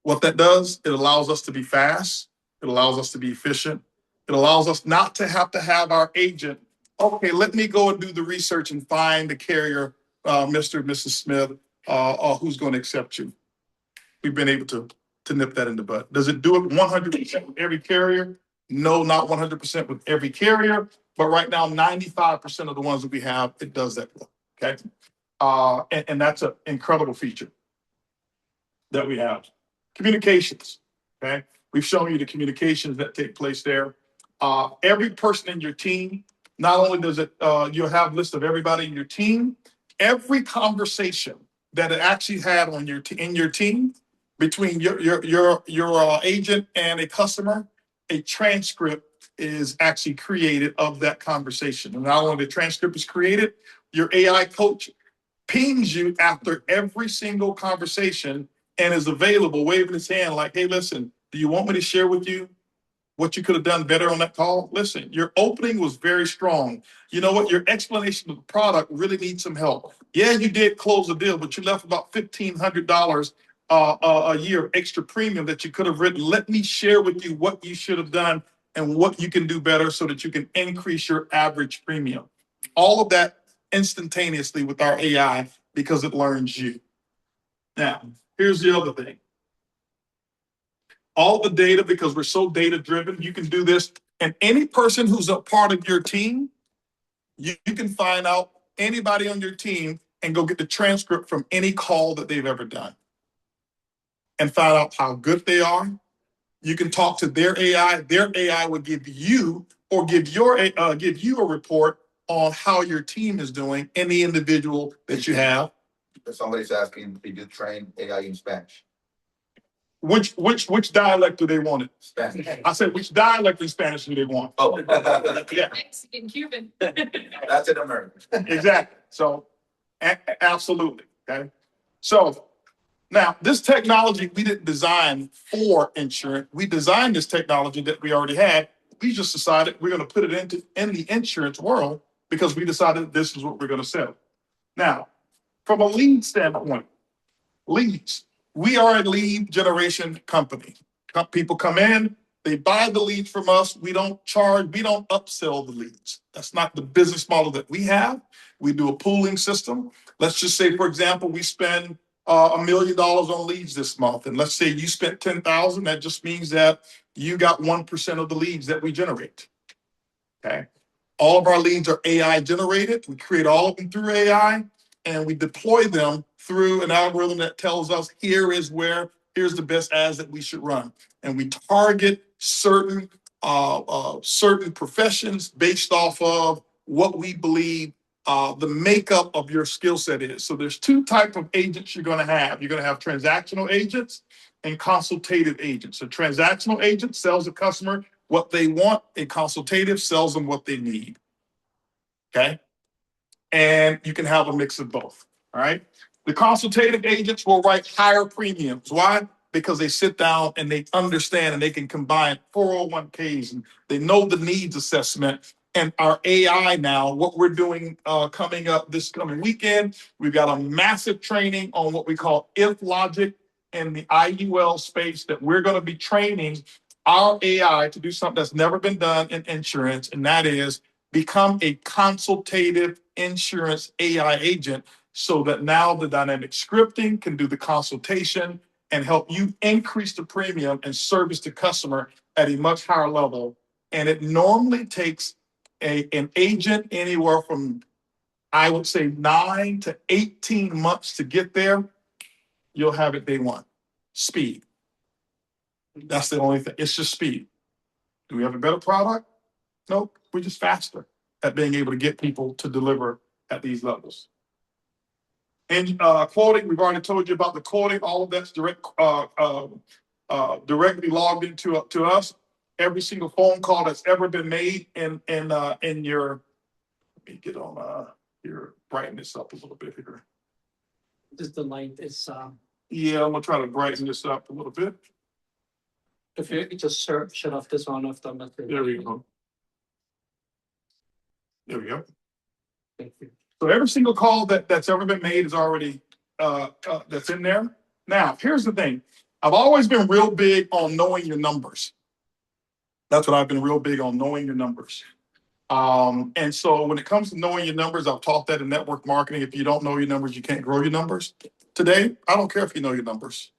What that does, it allows us to be fast. It allows us to be efficient. It allows us not to have our agent, okay, let me go and do the research and find the carrier, Mr. and Mrs. Smith, who's going to accept you. We've been able to nip that in the bud. Does it do it 100% with every carrier? No, not 100% with every carrier, but right now, 95% of the ones that we have, it does that. Okay. And that's an incredible feature that we have. Communications, okay? We've shown you the communications that take place there. Every person in your team, not only does it, you'll have a list of everybody in your team, every conversation that it actually had on in your team between your agent and a customer, a transcript is actually created of that conversation. And not only the transcript is created, your AI coach pings you after every single conversation and is available, waving his hand like, hey, listen, do you want me to share with you what you could have done better on that call? Listen, your opening was very strong. You know what? Your explanation of the product really needs some help. Yeah, you did close a deal, but you left about $1,500 a year of extra premium that you could have written. Let me share with you what you should have done and what you can do better so that you can increase your average premium. All of that instantaneously with our AI because it learns you. Now, here's the other thing. All the data, because we're so data driven, you can do this. And any person who's a part of your team, you can find out anybody on your team and go get the transcript from any call that they've ever done and find out how good they are. You can talk to their AI. Their AI will give you or give you a report on how your team is doing and the individual that you have. If somebody's asking, did you train AI in Spanish? Which dialect do they want it? Spanish. I said, which dialect in Spanish do they want? Oh, Yeah, Mexican, Cuban. that's in America. exactly. So, absolutely. Okay. So now this technology we didn't design for insurance. We designed this technology that we already had. We just decided we're going to put it in the insurance world because we decided this is what we're going to sell. Now, from a lead standpoint, leads. We are a lead generation company. People come in, they buy the leads from us. We don't charge, we don't upsell the leads. That's not the business model that we have. We do a pooling system. Let's just say, for example, we spend $1 million on leads this month. And let's say you spent 10,000. That just means that you got 1% of the leads that we generate. Okay. All of our leads are AI generated. We create all of them through AI and we deploy them through an algorithm that tells us here's the best ads that we should run. And we target certain professions based off of what we believe the makeup of your skill set is. So there's two types of agents you're going to have. You're going to have transactional agents and consultative agents. A transactional agent sells a customer what they want. A consultative sells them what they need. Okay. And you can have a mix of both. All right. The consultative agents will write higher premiums. Why? Because they sit down and they understand and they can combine 401ks and they know the needs assessment. And our AI now, what we're doing coming up this coming weekend, we've got a massive training on what we call if logic in the IUL space that we're going to be training our AI to do something that's never been done in insurance. And that is become a consultative insurance AI agent so that now the dynamic scripting can do the consultation and help you increase the premium and service the customer at a much higher level. And it normally takes an agent anywhere from, I would say, 9 to 18 months to get there. You'll have it day one. Speed. That's the only thing. It's just speed. Do we have a better product? Nope. We're just faster at being able to get people to deliver at these levels. And quoting, we've already told you about the quoting. All of that's directly logged into to us. Every single phone call that's ever been made in your. Let me get on here, brighten this up a little bit here. Just the light is, Yeah, I'm gonna try to brighten this up a little bit. if you just shut off this one off the method. There we go. There we go. Thank you. So every single call that's ever been made is already that's in there. Now, here's the thing. I've always been real big on knowing your numbers. That's what I've been real big on, knowing your numbers. And so when it comes to knowing your numbers, I've taught that in network marketing. If you don't know your numbers, you can't grow your numbers. Today, I don't care if you know your numbers.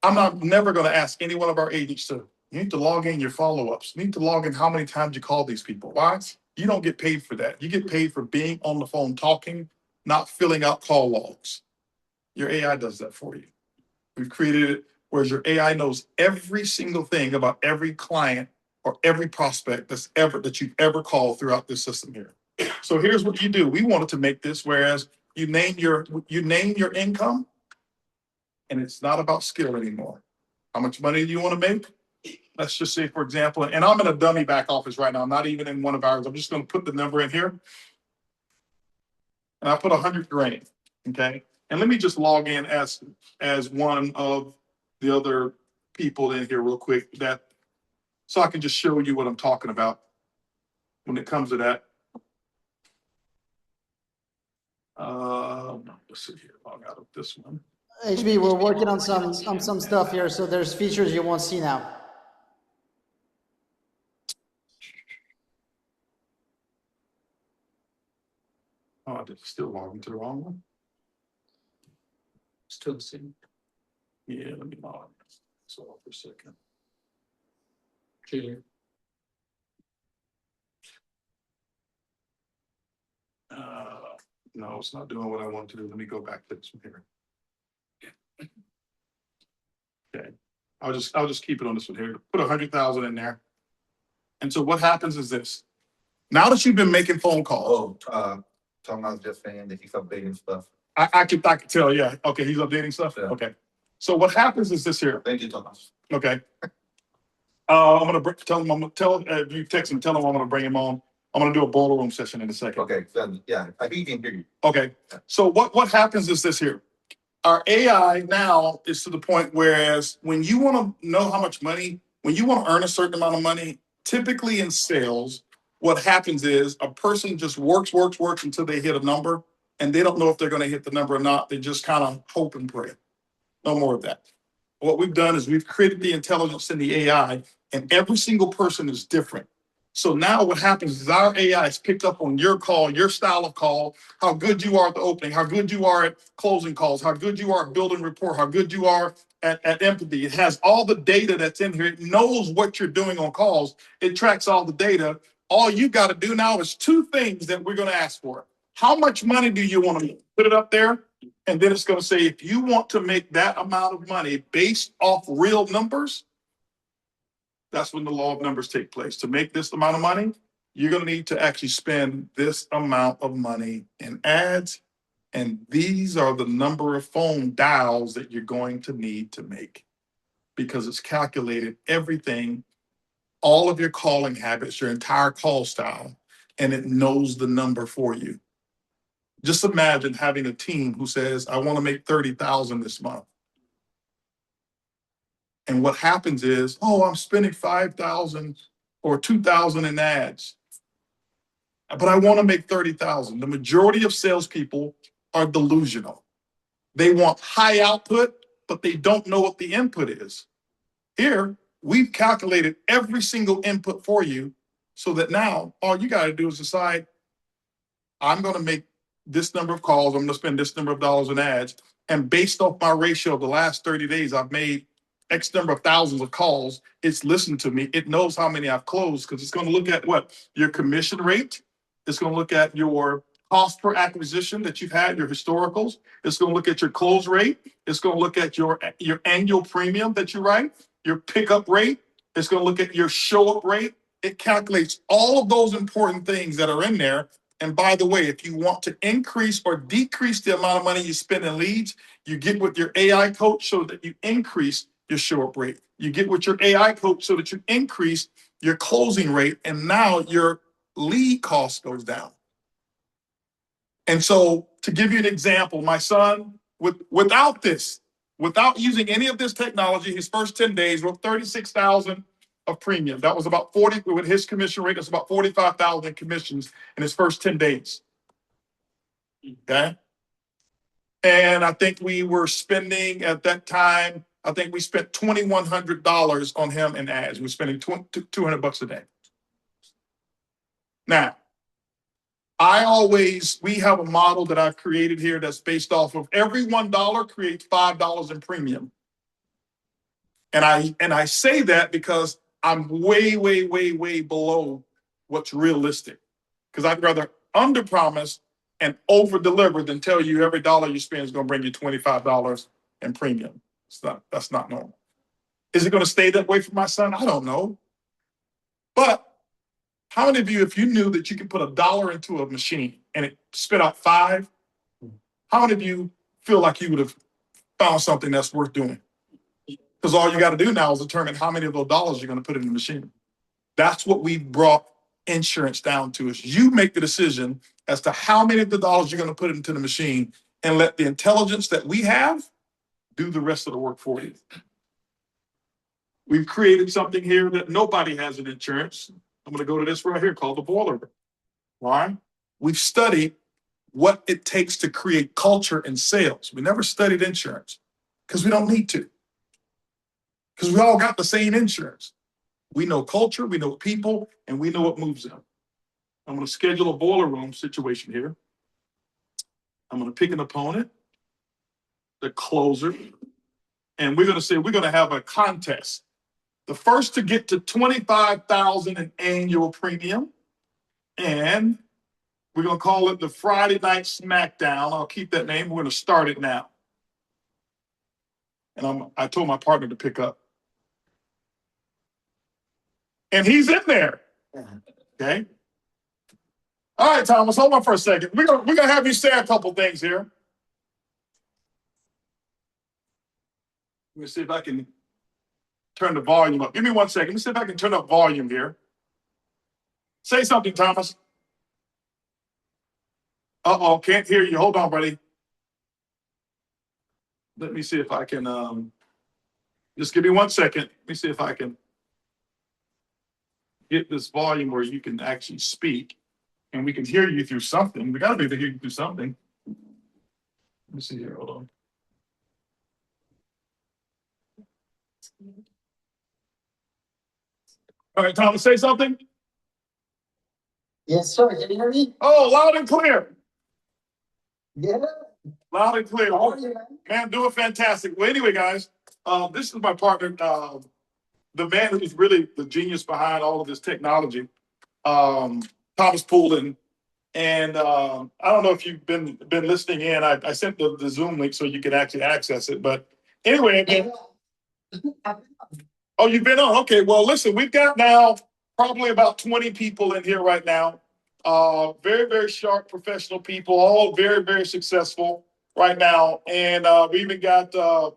I'm never going to ask any one of our agents to, you need to log in your follow-ups. You need to log in how many times you call these people. Why? You don't get paid for that. You get paid for being on the phone talking, not filling out call logs. Your AI does that for you. We've created it where your AI knows every single thing about every client or every prospect that you've ever called throughout this system here. So here's what you do. We wanted to make this whereas you name your income, and it's not about skill anymore. How much money do you want to make? Let's just say, for example, and I'm in a dummy back office right now. I'm not even in one of ours. I'm just going to put the number in here. And I put 100 grand. Okay. And let me just log in as one of the other people in here real quick so I can just show you what I'm talking about when it comes to that. Let's see here. Log out of this one. HB, we're working on some stuff here, so there's features you won't see now. Oh, I did still log into the wrong one. Still the same. Yeah, let me log so for a second. Clear. No, it's not doing what I want to do. Let me go back to this one here. Okay, I'll just keep it on this one here. Put 100,000 in there. And so what happens is this. Now that you've been making phone calls, Thomas just saying that he's updating stuff. I could tell, yeah. Okay, he's updating stuff? Yeah. Okay. So what happens is this here, Thank you, Thomas. okay? I'm gonna tell him, if you text him, tell him I'm gonna bring him on. I'm gonna do a boiler room session in a second. Okay, then, yeah, I think he can hear you. Okay, so what happens is this here. Our AI now is to the point whereas when you wanna know how much money, when you wanna earn a certain amount of money, typically in sales, what happens is a person just works until they hit a number and they don't know if they're gonna hit the number or not. They just kind of hope and pray. No more of that. What we've done is we've created the intelligence in the AI, and every single person is different. So now what happens is our AI is picked up on your call, your style of call, how good you are at the opening, how good you are at closing calls, how good you are at building rapport, how good you are at empathy. It has all the data that's in here. It knows what you're doing on calls. It tracks all the data. All you got to do now is two things that we're going to ask for. How much money do you want to make? Put it up there. And then it's going to say, if you want to make that amount of money based off real numbers, that's when the law of numbers take place. To make this amount of money, you're going to need to actually spend this amount of money in ads. And these are the number of phone dials that you're going to need to make because it's calculated everything, all of your calling habits, your entire call style, and it knows the number for you. Just imagine having a team who says, I want to make 30,000 this month. And what happens is, oh, I'm spending 5,000 or 2,000 in ads, but I want to make 30,000. The majority of salespeople are delusional. They want high output, but they don't know what the input is. Here, we've calculated every single input for you so that now all you got to do is decide, I'm going to make this number of calls, I'm going to spend this number of dollars in ads. And based off my ratio of the last 30 days, I've made X number of thousands of calls. It's listened to me. It knows how many I've closed because it's going to look at what? Your commission rate. It's going to look at your cost per acquisition that you've had, your historicals. It's going to look at your close rate. It's going to look at your annual premium that you write, your pickup rate. It's going to look at your show up rate. It calculates all of those important things that are in there. And by the way, if you want to increase or decrease the amount of money you spend in leads, you get with your AI coach so that you increase your show up rate. You get with your AI coach so that you increase your closing rate, and now your lead cost goes down. And so to give you an example, my son, without using any of this technology, his first 10 days wrote 36,000 of premium. That was about 40, with his commission rate, it's about 45,000 commissions in his first 10 days. Okay. And I think we were spending at that time, I think we spent $2,100 on him in ads. We're spending $200 a day. Now, we have a model that I've created here that's based off of every $1 creates $5 in premium. And I say that because I'm way below what's realistic. Because I'd rather underpromise and over-deliver than tell you every dollar you spend is going to bring you $25 in premium. That's not normal. Is it going to stay that way for my son? I don't know. But how many of you, if you knew that you could put $1 into a machine and it spit out 5, how many of you feel like you would have found something that's worth doing? Because all you got to do now is determine how many of those dollars you're going to put in the machine. That's what we brought insurance down to, is you make the decision as to how many of the dollars you're going to put into the machine and let the intelligence that we have do the rest of the work for you. We've created something here that nobody has in insurance. I'm going to go to this right here called the boiler room. Why? We've studied what it takes to create culture in sales. We never studied insurance because we don't need to. Because we all got the same insurance. We know culture, we know people, and we know what moves them. I'm going to schedule a boiler room situation here. I'm going to pick an opponent, the closer, and we're going to say we're going to have a contest. The first to get to 25,000 in annual premium, and we're going to call it the Friday Night Smackdown. I'll keep that name. We're going to start it now. And I told my partner to pick up. And he's in there. Okay. All right, Thomas, hold on for a second. We're gonna have you say a couple things here. Let me see if I can turn the volume up. Give me 1 second. Let me see if I can turn up volume here. Say something, Thomas. Uh-oh, can't hear you. Hold on, buddy. Let me see if I can just give me 1 second. Let me see if I can get this volume where you can actually speak and we can hear you through something. We gotta be able to hear you through something. Let me see here. Hold on. All right, Thomas, say something. Yes, sir. Can you hear me? Oh, loud and clear. Yeah. Loud and clear. How are you, man? Man, doing fantastic. Well, anyway, guys, this is my partner, the man who's really the genius behind all of this technology, Thomas Poulin. And I don't know if you've been listening in. I sent the Zoom link so you can actually access it. But anyway, oh, you've been on? Okay, well, listen, we've got now probably about 20 people in here right now. Very, very sharp professional people, all very, very successful right now. And we even got a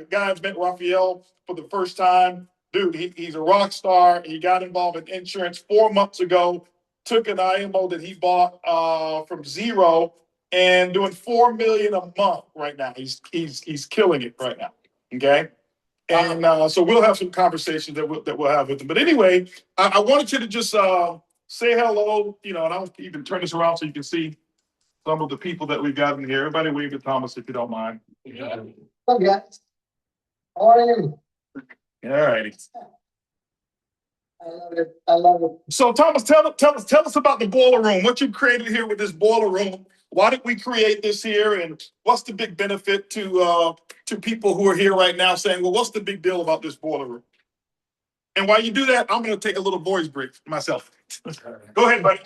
guy I've met Raphael for the first time. Dude, he's a rock star. He got involved in insurance 4 months ago, took an IMO that he bought from zero and doing $4 million a month right now. He's killing it right now. Okay. And so we'll have some conversations that we'll have with him. But anyway, I wanted you to just say hello, and I'll even turn this around so you can see some of the people that we've got in here. Everybody wave at Thomas if you don't mind. Hello, guys. How are you? All righty. I love it. I love it. So Thomas, tell us about the boiler room. What you created here with this boiler room? Why did we create this here? And what's the big benefit to people who are here right now saying, well, what's the big deal about this boiler room? And while you do that, I'm going to take a little voice break myself. Go ahead, buddy.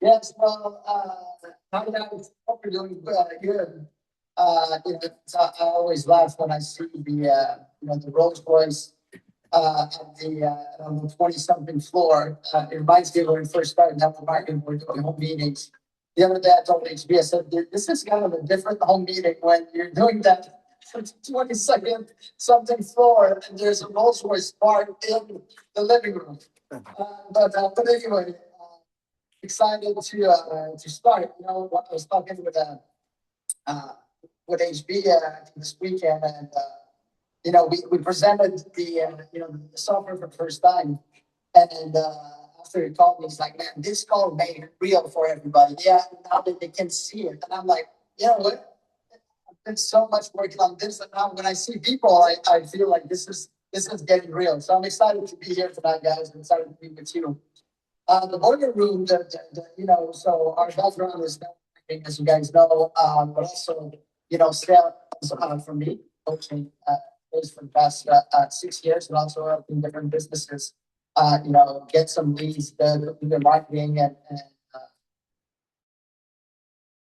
Yes, well, hi guys. Hope you're doing good. I always laugh when I see the Rolls Royce at on the 20-something floor. It reminds me when we first started down the market, we were doing home meetings. The other day I told HB, I said, this is kind of a different home meeting when you're doing that 22nd something floor and there's a Rolls Royce parked in the living room. But anyway, excited to start. I was talking with HB this weekend, and we presented the software for the first time, and after he called me, he's like, "Man, this call made it real for everybody. Yeah, now that they can see it." And I'm like, "You know what? I've been so much working on this, and now when I see people, I feel like this is getting real." So I'm excited to be here tonight, guys. I'm excited to be with you. The boiler room, so our background is networking, as you guys know, but also, sales for me, coaching for the past 6 years, and also in different businesses, get some leads, do the marketing, and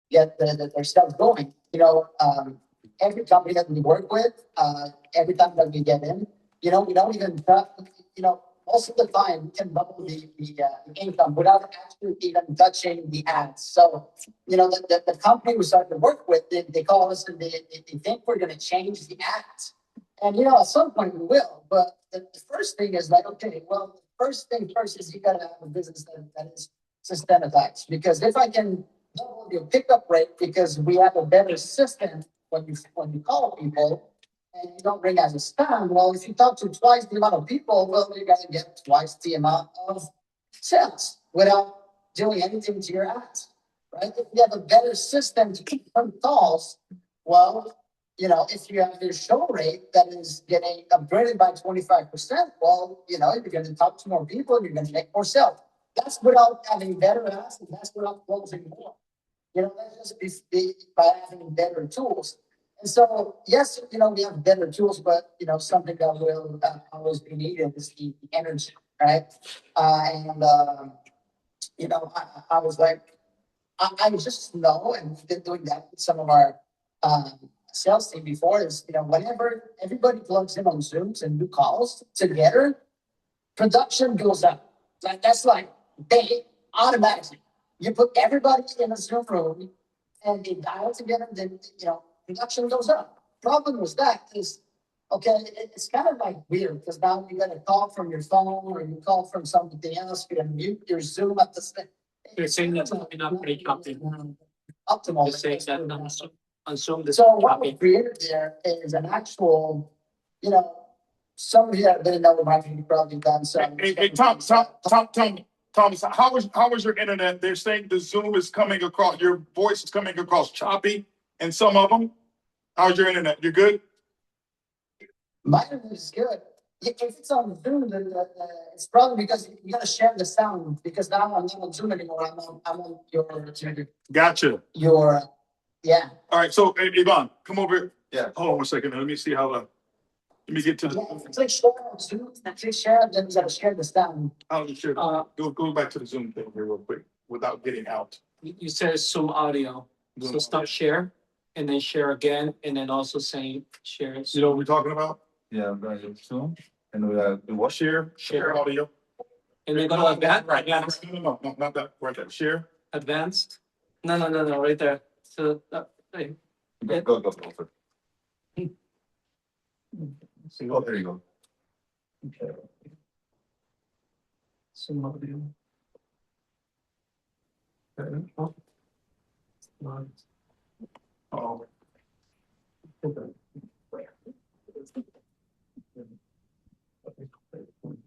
get their stuff going. Every company that we work with, every time that we get in, we don't even, most of the time we can double the income without actually even touching the ads. So, the company we started to work with, they call us and they think we're going to change the ads. And, at some point we will. But the first thing is like, okay, well, the first thing first is you got to have a business that is systematized. Because if I can double your pickup rate because we have a better system when you call people, and you don't ring as a spam, well, if you talk to twice the amount of people, well, you're going to get twice the amount of sales without doing anything to your ads, right? If you have a better system to confirm calls, well, if you have your show rate that is getting upgraded by 25%, well, you're going to talk to more people, you're going to make more sales. That's without having better ads, and that's without closing more. That's just be by having better tools. And so, yes, we have better tools, but, something that will always be needed is the energy, right? I was like, I just know, and we've been doing that with some of our sales team before, is, whenever everybody plugs in on Zooms and do calls together, production goes up. That's like they automatically, you put everybody in a Zoom room and they dial together, then, production goes up. Problem with that is, okay, it's kind of like weird, because now you got a call from your phone or you call from something else, you mute your Zoom at the same. They're saying that's not pretty copy. Optimal. They're saying that on Zoom, this So what we copy. created there is an actual, some of you have been in the market, you've probably done some. Hey, Thomas, how was your internet? They're saying the Zoom is coming across, your voice is coming across choppy in some of them. How's your internet? You good? My internet is good. If it's on Zoom, then it's probably because you gotta share the sound, because now I'm not on Zoom anymore, I'm on Gotcha. yeah. All right, so hey, Yvonne, come over here. Yeah. Hold on 1 second. Let me see how let me get to Yeah, the, if you click share on Zoom, click share, then you gotta share the sound. how to share. Go back to the Zoom thing here real quick without getting out. You said Zoom audio, so stop share and then share again, and then also saying share. You know what we're talking about? Yeah, I'm gonna do Zoom, and we do what? Share audio. And then go to advanced, right, yeah, No, not that, right there. Share. advanced. No, right there. So, hey, Go. Oh, there you go. Okay. Zoom audio. Oh. Oh.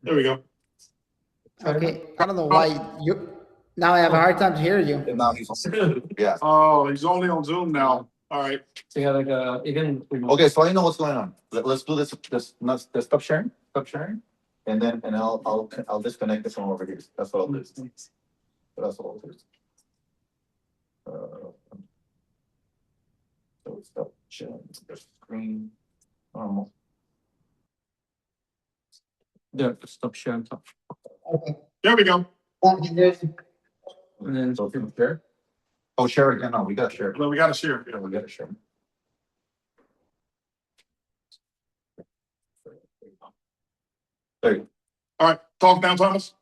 There we go. Okay, I don't know why now I have a hard time to hear you. And now he's on. Yeah. Oh, he's only on Zoom now. All right. So you have like you can. Okay, so I know what's going on. Let's do this. Let's stop sharing. And I'll disconnect this one over here. That's what I'll do. That's what I'll do. So stop sharing the screen. Normal. Yeah, stop sharing. Okay. There we go. And then So share. Oh, share again. No, we gotta share. No, we gotta share. Yeah, we gotta share. There you go. All right, talk now, Thomas.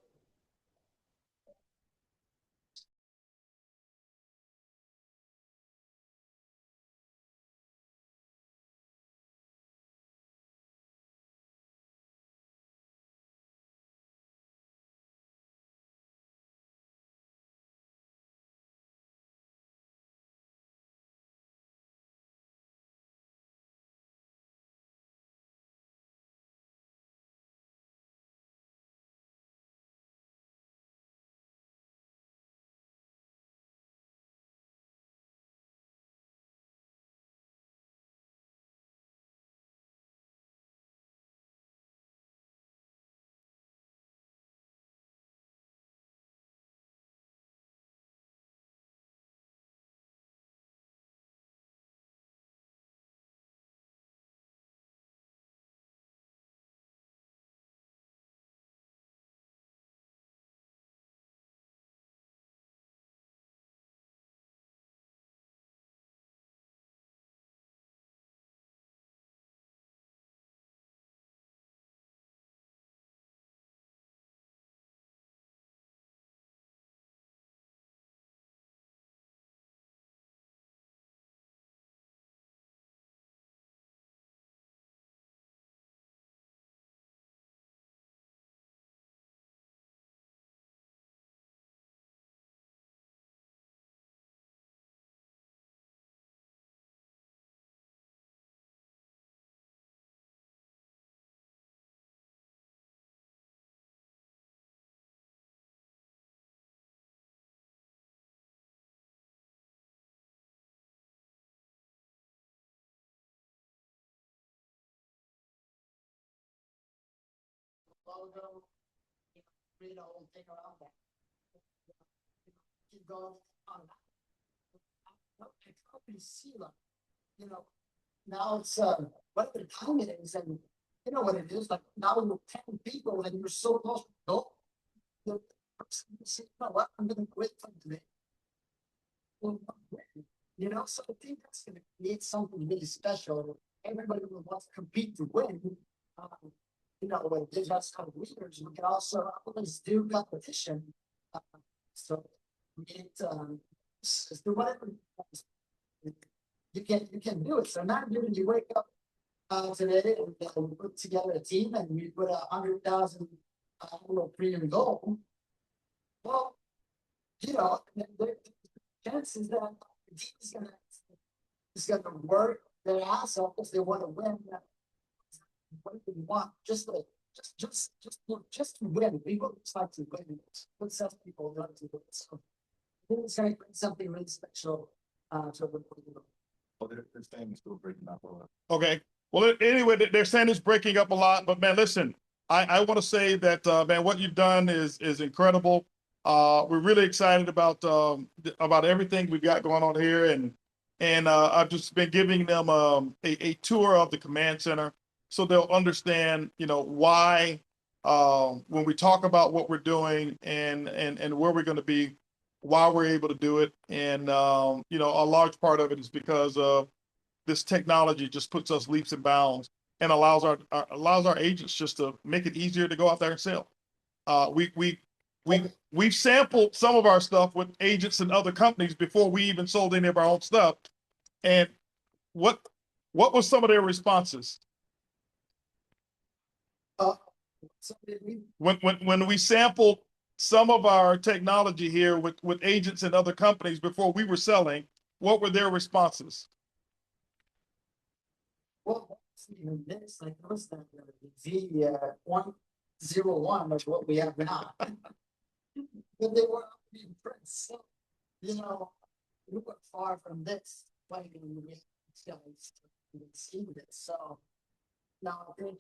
Logo, the whole thing around that. Keep going on. I can't see them. Now it's what the time it is, and you know what it is. Like now you're 10 people and you're so close. No, the person says, you know what? I'm gonna quit from today. So I think that's gonna create something really special. Everybody will want to compete to win. When there's that kind of leaders, we can also always do competition. So do whatever you can do it. So now you wake up today and we put together a team and we put 100,000 little premium goal. Well, the chances that the team is gonna work their ass off if they want to win. What do we want? Just to win. People just like to win. What self people love to win. So I think it's going to bring something really special to the people. Oh, they're saying it's still breaking up a lot. Okay. Well, anyway, they're saying it's breaking up a lot, but man, listen, I want to say that, man, what you've done is incredible. We're really excited about everything we've got going on here. And I've just been giving them a tour of the command center so they'll understand, why, when we talk about what we're doing and where we're going to be, why we're able to do it. And, a large part of it is because of this technology just puts us leaps and bounds and allows our agents just to make it easier to go out there and sell. We've sampled some of our stuff with agents and other companies before we even sold any of our own stuff. And what was some of their responses? So When we sampled some of our technology here with agents and other companies before we were selling, what were their responses? well, even this, like, what's that? The 101 of what we have now. But they were impressed. So, we were far from this. Like, we see this. So, now I think,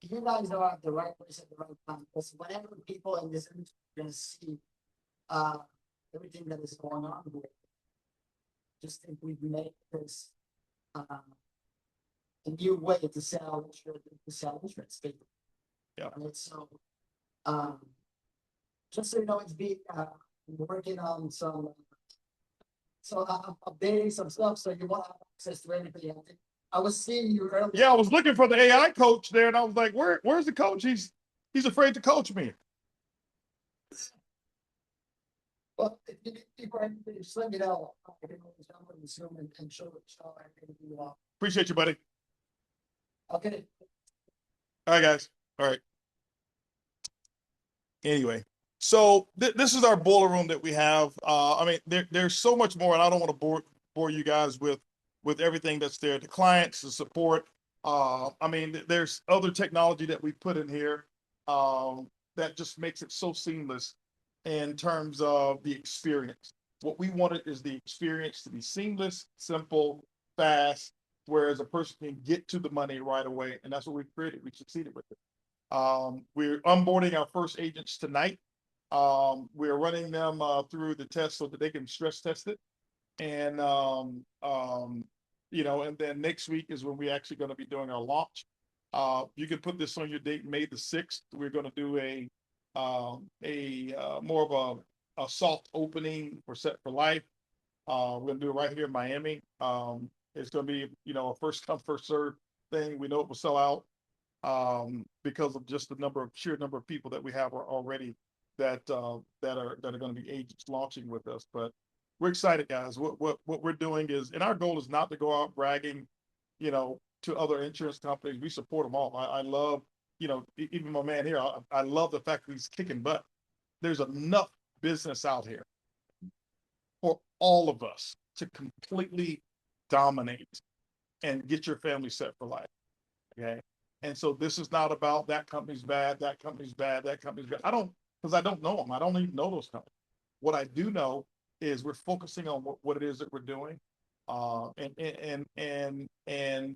you guys are at the right place at the right time. Because whenever people in this industry are going to see everything that is going on here, just think we've made this a new way to sell insurance people. Yeah. Right? So, just so you know, it's been working on some. So I'm updating some stuff, so you want to have access to anything. I was seeing you earlier. Yeah, I was looking for the AI coach there, and I was like, where's the coach? He's afraid to coach me. Well, if you need people, just let me know. I can always jump on the Zoom and show everything you Appreciate you, buddy. Okay. All right, guys. All right. Anyway, so this is our boiler room that we have. I mean, there's so much more, and I don't want to bore you guys with everything that's there. The clients, the support. I mean, there's other technology that we put in here that just makes it so seamless in terms of the experience. What we wanted is the experience to be seamless, simple, fast, whereas a person can get to the money right away, and that's what we created. We succeeded with it. We're onboarding our first agents tonight. We're running them through the test so that they can stress test it. And, and then next week is when we're actually going to be doing our launch. You can put this on your date, May the 6th. We're going to do a more of a soft opening for Set4Life. We're going to do it right here in Miami. It's going to be, a first come, first serve thing. We know it will sell out because of just the sheer number of people that we have already that are going to be agents launching with us. But we're excited, guys. What we're doing is, and our goal is not to go out bragging, to other insurance companies. We support them all. I love, even my man here. I love the fact that he's kicking butt. There's enough business out here for all of us to completely dominate and get your family set for life. Okay. And so this is not about that company's bad, that company's bad, that company's bad. Because I don't know them. I don't even know those companies. What I do know is we're focusing on what it is that we're doing. And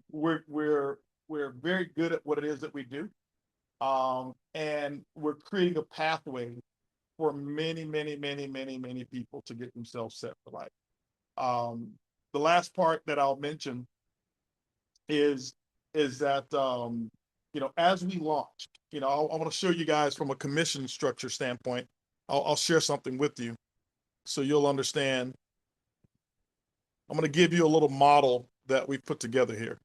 we're very good at what it is that we do. And we're creating a pathway for many, many, many, many, many people to get themselves set for life. The last part that I'll mention is that, as we launch, I want to show you guys from a commission structure standpoint. I'll share something with you so you'll understand. I'm going to give you a little model that we've put together here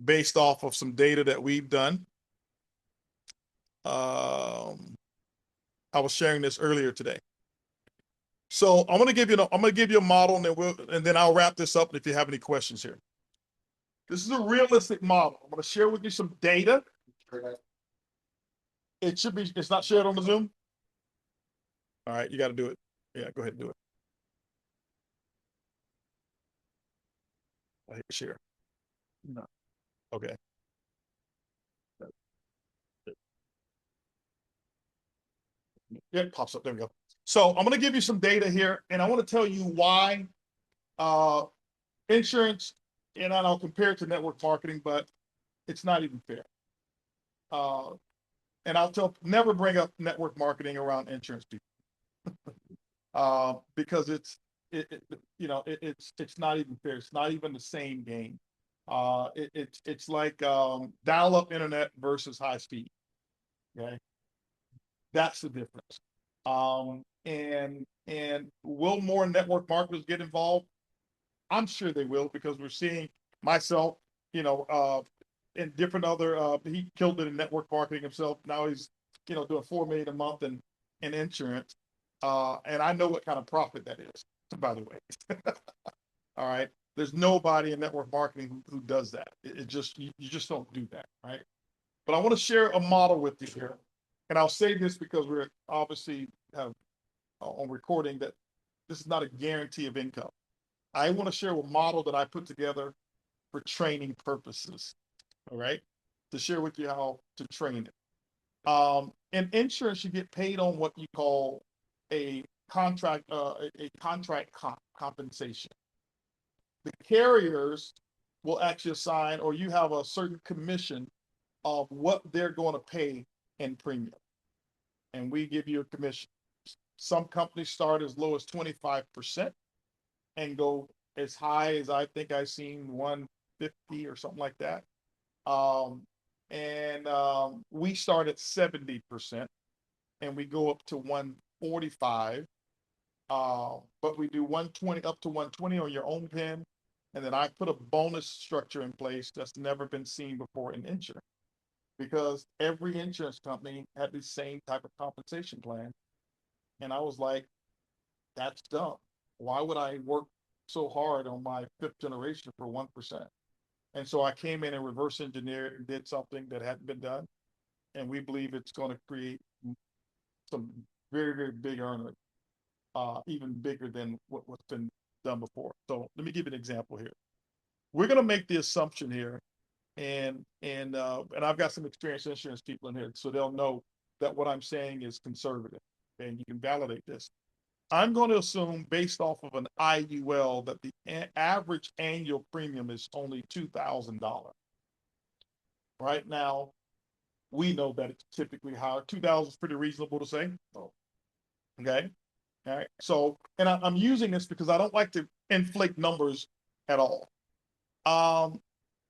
based off of some data that we've done. I was sharing this earlier today. So I'm gonna give you a model, and then I'll wrap this up. And if you have any questions here, this is a realistic model. I'm gonna share with you some data. It's not shared on the Zoom. All right, you got to do it. Yeah, go ahead and do it. I hit share. No. Okay. Yeah, it pops up. There we go. So I'm going to give you some data here, and I want to tell you why insurance, and I'll compare it to network marketing, but it's not even fair. And never bring up network marketing around insurance people, because it's not even fair. It's not even the same game. It's like dial-up internet versus high speed. Okay, that's the difference. And will more network marketers get involved? I'm sure they will, because we're seeing myself, and different other. He killed it in network marketing himself. Now he's doing $4 million a month in insurance, and I know what kind of profit that is. By the way, all right. There's nobody in network marketing who does that. It just you just don't do that, right? But I want to share a model with you here, and I'll say this because we're obviously have on recording that this is not a guarantee of income. I want to share a model that I put together for training purposes. All right, to share with you how to train it. In insurance, you get paid on what you call a contract, compensation. The carriers will actually assign, or you have a certain commission of what they're going to pay in premium, and we give you a commission. Some companies start as low as 25% and go as high as I think I've seen 150 or something like that. We start at 70% and we go up to 145. But we do 120 up to 120 on your own pen. And then I put a bonus structure in place that's never been seen before in insurance, because every insurance company had the same type of compensation plan. And I was like, that's dumb. Why would I work so hard on my 5th generation for 1%? And so I came in and reverse engineered and did something that hadn't been done. And we believe it's going to create some very, very big earners, even bigger than what's been done before. So let me give you an example here. We're going to make the assumption here, and I've got some experienced insurance people in here, so they'll know that what I'm saying is conservative, and you can validate this. I'm going to assume, based off of an IUL, that the average annual premium is only $2,000. Right now, we know that it's typically higher. 2,000 is pretty reasonable to say. Okay. All right. So, and I'm using this because I don't like to inflate numbers at all.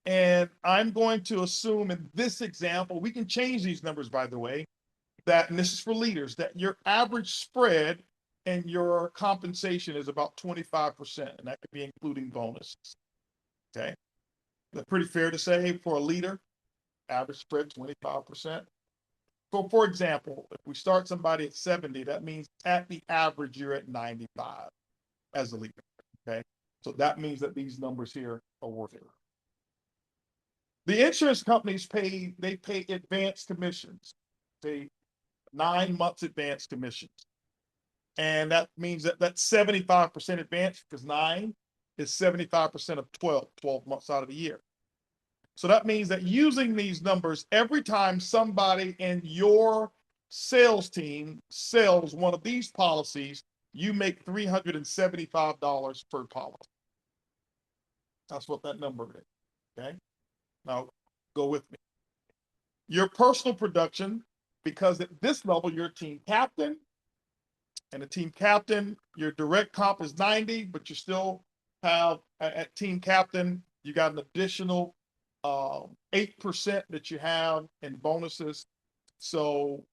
And I'm going to assume in this example, we can change these numbers, by the way, and this is for leaders, that your average spread and your compensation is about 25%, and that could be including bonuses. Okay. That's pretty fair to say for a leader, average spread 25%. For example, if we start somebody at 70, that means at the average, you're at 95 as a leader. Okay. So that means that these numbers here are worth it. The insurance companies pay advance commissions. They 9 months advance commissions. And that means that that's 75% advance, because 9 is 75% of 12 months out of the year. So that means that using these numbers, every time somebody in your sales team sells one of these policies, you make $375 per policy. That's what that number is. Okay. Now go with me. Your personal production, because at this level, you're a team captain, and a team captain, your direct comp is 90, but you still have at team captain, you got an additional 8% that you have in bonuses. So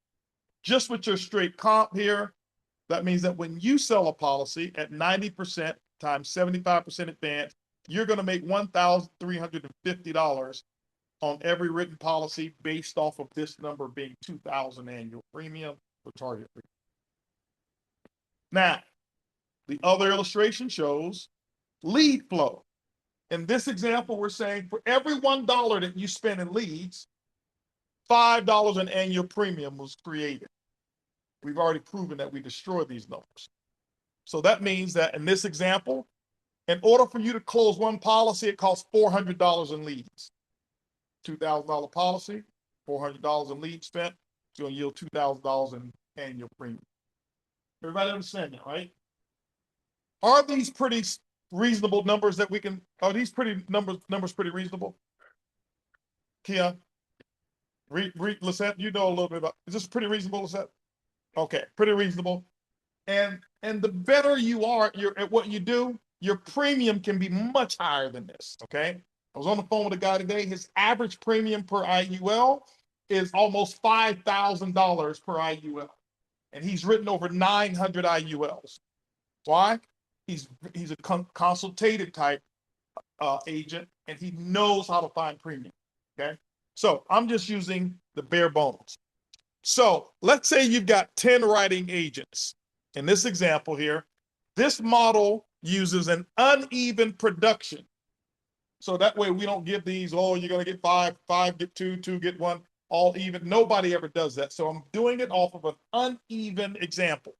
just with your straight comp here, that means that when you sell a policy at 90% times 75% advance, you're going to make $1,350 on every written policy based off of this number being 2,000 annual premium for target premium. Now, the other illustration shows lead flow. In this example, we're saying for every $1 that you spend in leads, $5 in annual premium was created. We've already proven that we destroyed these numbers. So that means that in this example, in order for you to close one policy, it costs $400 in leads. $2,000 policy, $400 in leads spent, it's going to yield $2,000 in annual premium. Everybody understand that, right? Are these pretty reasonable numbers that we can, are these pretty numbers pretty reasonable? Kia, Lisette, you know a little bit about, is this pretty reasonable, Lisette? Okay, pretty reasonable. And the better you are at what you do, your premium can be much higher than this, okay? I was on the phone with a guy today. His average premium per IUL is almost $5,000 per IUL. And he's written over 900 IULs. Why? He's a consultative type agent, and he knows how to find premium, okay? So I'm just using the bare bones. So let's say you've got 10 writing agents. In this example here, this model uses an uneven production. So that way we don't give these, oh, you're going to get five, get two, get one, all even. Nobody ever does that. So I'm doing it off of an uneven example.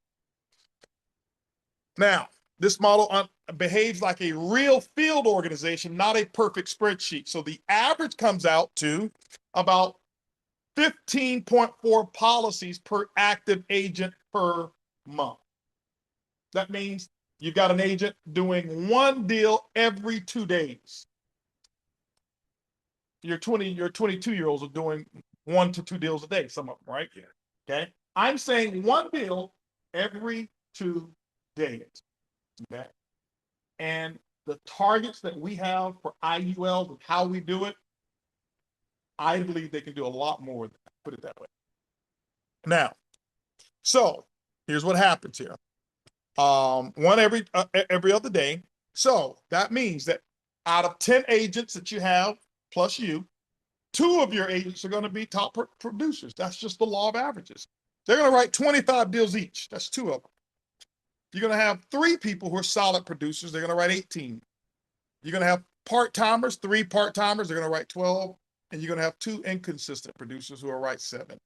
Now, this model behaves like a real field organization, not a perfect spreadsheet. So the average comes out to about 15.4 policies per active agent per month. That means you've got an agent doing one deal every 2 days. Your 22-year-olds are doing 1 to 2 deals a day, some of them, right? Yeah. Okay. I'm saying one deal every 2 days. Okay. And the targets that we have for IULs and how we do it, I believe they can do a lot more than that, put it that way. Now, so here's what happens here. One every other day. So that means that out of 10 agents that you have, plus you, 2 of your agents are going to be top producers. That's just the law of averages. They're going to write 25 deals each. That's 2 of them. You're going to have 3 people who are solid producers. They're going to write 18. You're going to have part-timers, 3 part-timers. They're going to write 12. And you're going to have 2 inconsistent producers who will write 7.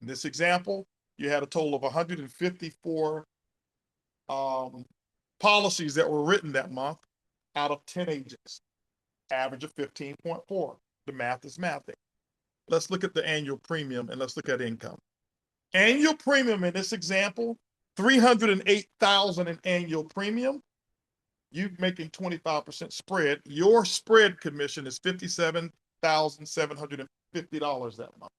In this example, you had a total of 154 policies that were written that month out of 10 agents. Average of 15.4. The math is mathing. Let's look at the annual premium and let's look at income. Annual premium in this example, $308,000 in annual premium. You're making 25% spread. Your spread commission is $57,750 that month.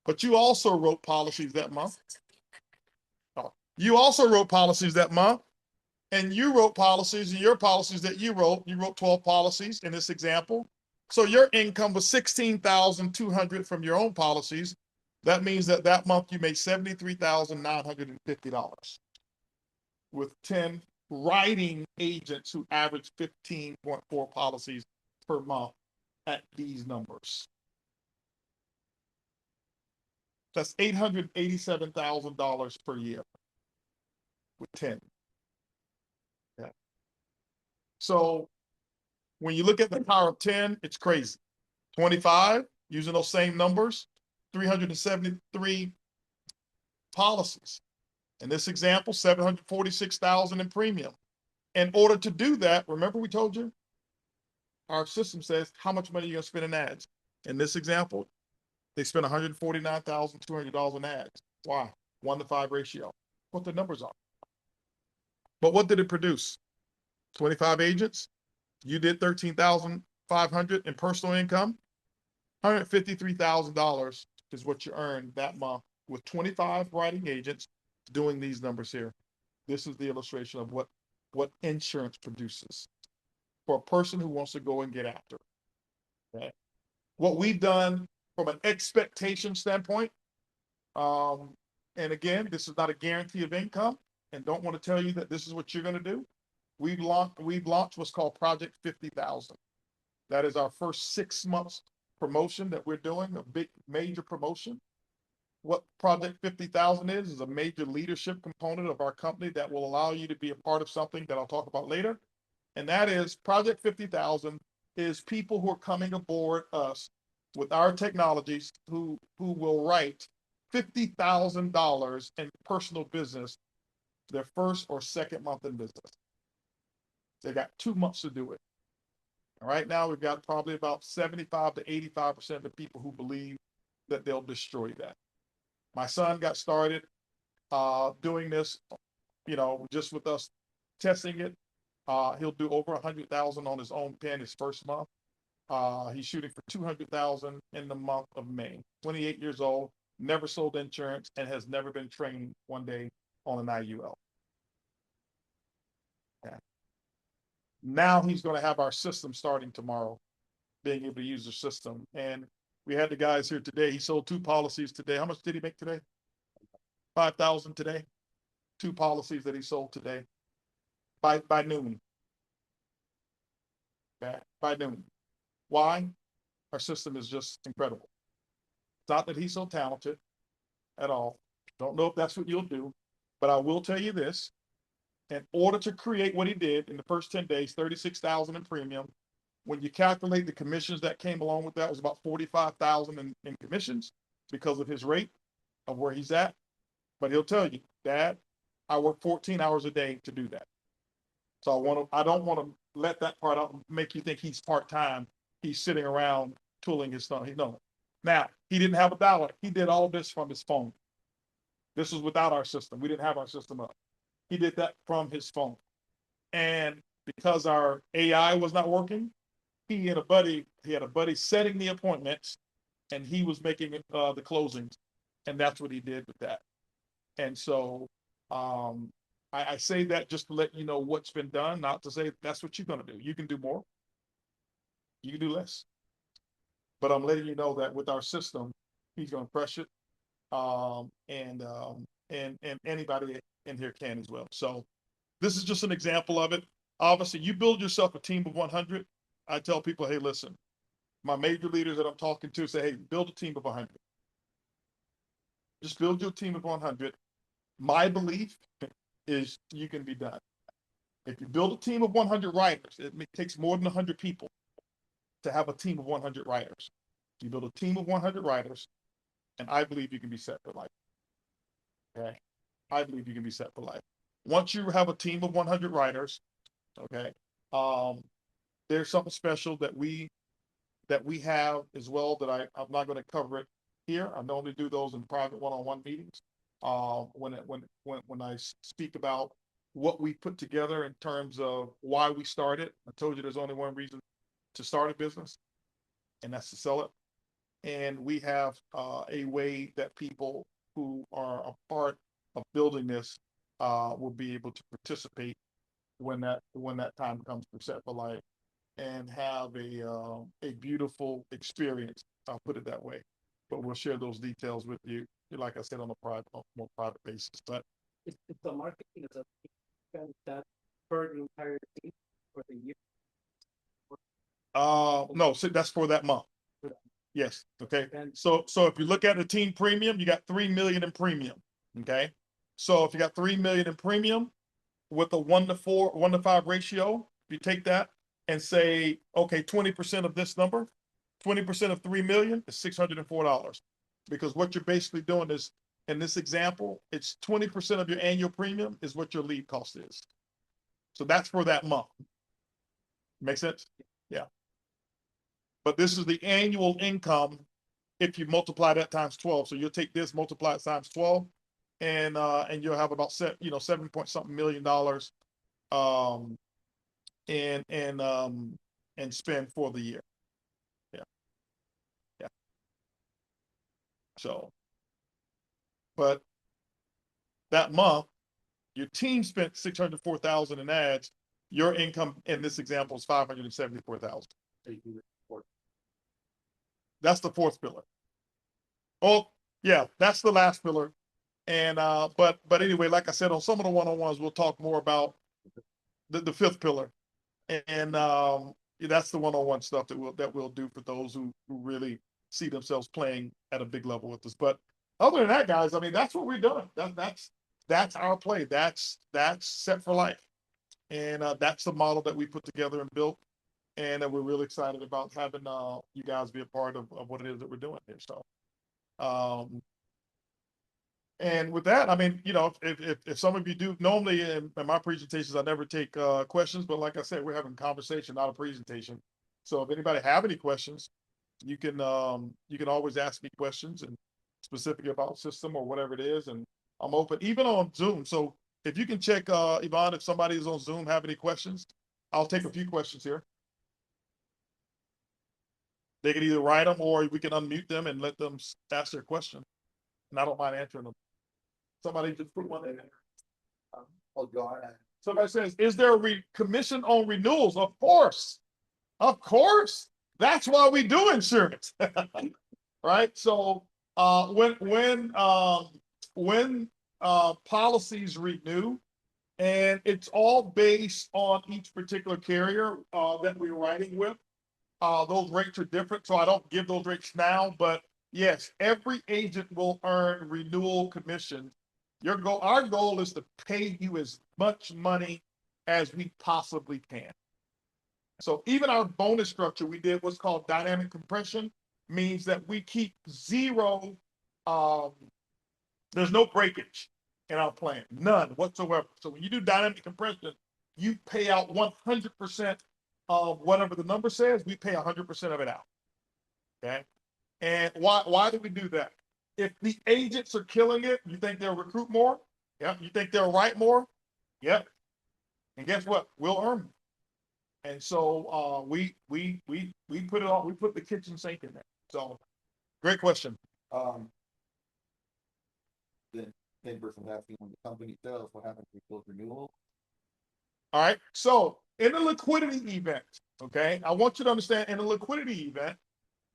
But you also wrote policies that month. You also wrote policies that month. And you wrote policies, and your policies that you wrote 12 policies in this example. So your income was $16,200 from your own policies. That means that that month you made $73,950 with 10 writing agents who average 15.4 policies per month at these numbers. That's $887,000 per year with 10. So when you look at the power of 10, it's crazy. 25, using those same numbers, 373 policies. In this example, 746,000 in premium. In order to do that, remember we told you, our system says how much money you're gonna spend in ads. In this example, they spent $149,200 in ads. Why? 1-to-5 ratio. What the numbers are. But what did it produce? 25 agents, you did $13,500 in personal income. $153,000 is what you earned that month with 25 writing agents doing these numbers here. This is the illustration of what insurance produces for a person who wants to go and get after. Okay. What we've done from an expectation standpoint, and again, this is not a guarantee of income, and don't want to tell you that this is what you're going to do. We've launched what's called Project 50,000. That is our first 6 months promotion that we're doing, a big major promotion. what Project 50,000 is a major leadership component of our company that will allow you to be a part of something that I'll talk about later. And that is Project 50,000 is people who are coming aboard us with our technologies who will write $50,000 in personal business their first or second month in business. They got 2 months to do it. And right now, we've got probably about 75 to 85% of the people who believe that they'll destroy that. My son got started doing this, just with us testing it. He'll do over 100,000 on his own pen his first month. He's shooting for 200,000 in the month of May. 28 years old, never sold insurance, and has never been trained one day on an IUL. Okay. Now he's going to have our system starting tomorrow, being able to use the system. And we had the guys here today. He sold 2 policies today. How much did he make today? 5,000 today. 2 policies that he sold today by noon. Okay. By noon. Why? Our system is just incredible. It's not that he's so talented at all. Don't know if that's what you'll do, but I will tell you this. In order to create what he did in the first 10 days, 36,000 in premium, when you calculate the commissions that came along with that, was about 45,000 in commissions because of his rate of where he's at. But he'll tell you, Dad, I work 14 hours a day to do that. So I don't want to let that part out make you think he's part-time. He's sitting around twiddling his thumb. No. Now, he didn't have a dollar. He did all this from his phone. This was without our system. We didn't have our system up. He did that from his phone. And because our AI was not working, he had a buddy setting the appointments, and he was making the closings. And that's what he did with that. And so I say that just to let you know what's been done, not to say that's what you're going to do. You can do more. You can do less. But I'm letting you know that with our system, he's going to crush it. And anybody in here can as well. So this is just an example of it. Obviously, you build yourself a team of 100. I tell people, hey, listen, my major leaders that I'm talking to say, hey, build a team of 100. Just build your team of 100. My belief is you can be done. If you build a team of 100 writers, it takes more than 100 people to have a team of 100 writers. You build a team of 100 writers, and I believe you can be set for life. Okay? I believe you can be set for life. Once you have a team of 100 writers, okay, there's something special that we have as well that I'm not going to cover it here. I normally do those in private one-on-one meetings. When I speak about what we put together in terms of why we started, I told you there's only one reason to start a business, and that's to sell it. And we have a way that people who are a part of building this will be able to participate when that time comes for Set for Life and have a beautiful experience. I'll put it that way. But we'll share those details with you, like I said, on a more private basis. But If the marketing is that for the entire team for the year. no, so that's for that month. Yes. Okay. So if you look at the team premium, you got 3 million in premium. Okay. So if you got 3 million in premium with a 1-to-5 ratio, if you take that and say, okay, 20% of this number, 20% of 3 million is $604. Because what you're basically doing is, in this example, it's 20% of your annual premium is what your lead cost is. So that's for that month. Make sense? Yeah. But this is the annual income if you multiply that times 12. So you'll take this, multiply it times 12, and you'll have about $7 point something million and spend for the year. Yeah. Yeah. So, but that month, your team spent 604,000 in ads. Your income in this example is 574,000. That's the fourth pillar. Oh, yeah, that's the last pillar. And but anyway, like I said, on some of the one-on-ones, we'll talk more about the fifth pillar. And that's the one-on-one stuff that we'll do for those who really see themselves playing at a big level with us. But other than that, guys, I mean, that's what we're doing. That's our play. That's Set for Life. And that's the model that we put together and built. And we're really excited about having you guys be a part of what it is that we're doing here. So, and with that, I mean, you know, if some of you do, normally in my presentations, I never take questions, but like I said, we're having a conversation, not a presentation. So if anybody have any questions, you can always ask me questions and specific about system or whatever it is. And I'm open, even on Zoom. So if you can check, Yvonne, if somebody is on Zoom, have any questions, I'll take a few questions here. They can either write them or we can unmute them and let them ask their question. And I don't mind answering them. Somebody just put one in there. Oh, God. Somebody says, is there a commission on renewals? Of course. Of course. That's why we do insurance. Right? So when policies renew, and it's all based on each particular carrier that we're writing with. Those rates are different, so I don't give those rates now, but yes, every agent will earn renewal commission. Our goal is to pay you as much money as we possibly can. So even our bonus structure, we did what's called dynamic compression, means that we keep zero, there's no breakage in our plan, none whatsoever. So when you do dynamic compression, you pay out 100% of whatever the number says, we pay 100% of it out. Okay. And why do we do that? If the agents are killing it, you think they'll recruit more? Yep. You think they'll write more? Yep. And guess what? We'll earn them. And so we put it on, we put the kitchen sink in there. So great question. Then 10% asking when the company sells, what happens if we close renewal? All right. So in a liquidity event, okay, I want you to understand in a liquidity event,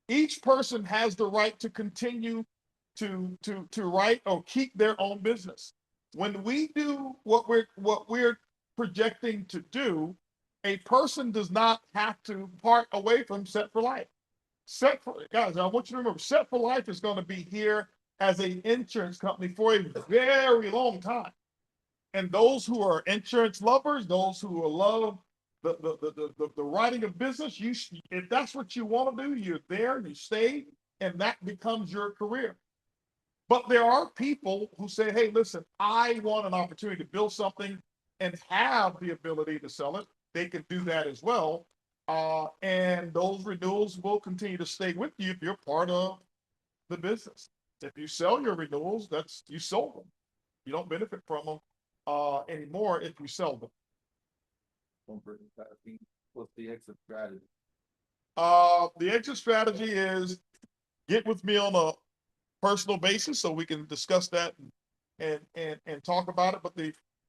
each person has the right to continue to write or keep their own business. When we do what we're projecting to do, a person does not have to part away from Set for Life. Guys, I want you to remember, Set for Life is going to be here as an insurance company for a very long time. And those who are insurance lovers, those who love the writing of business, if that's what you want to do, you're there, you stay, and that becomes your career. But there are people who say, hey, listen, I want an opportunity to build something and have the ability to sell it. They can do that as well. And those renewals will continue to stay with you if you're part of the business. If you sell your renewals, you sold them. You don't benefit from them anymore if you sell them. What's the exit strategy? The exit strategy is get with me on a personal basis so we can discuss that and talk about it. But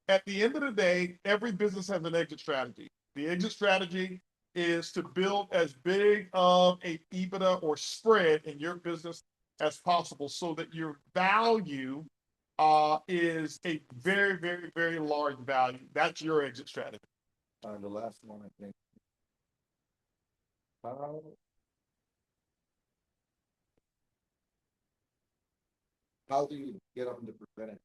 at the end of the day, every business has an exit strategy. The exit strategy is to build as big of a EBITDA or spread in your business as possible so that your value is a very, very, very large value. That's your exit strategy. The last one, I think. How do you get up into percentage?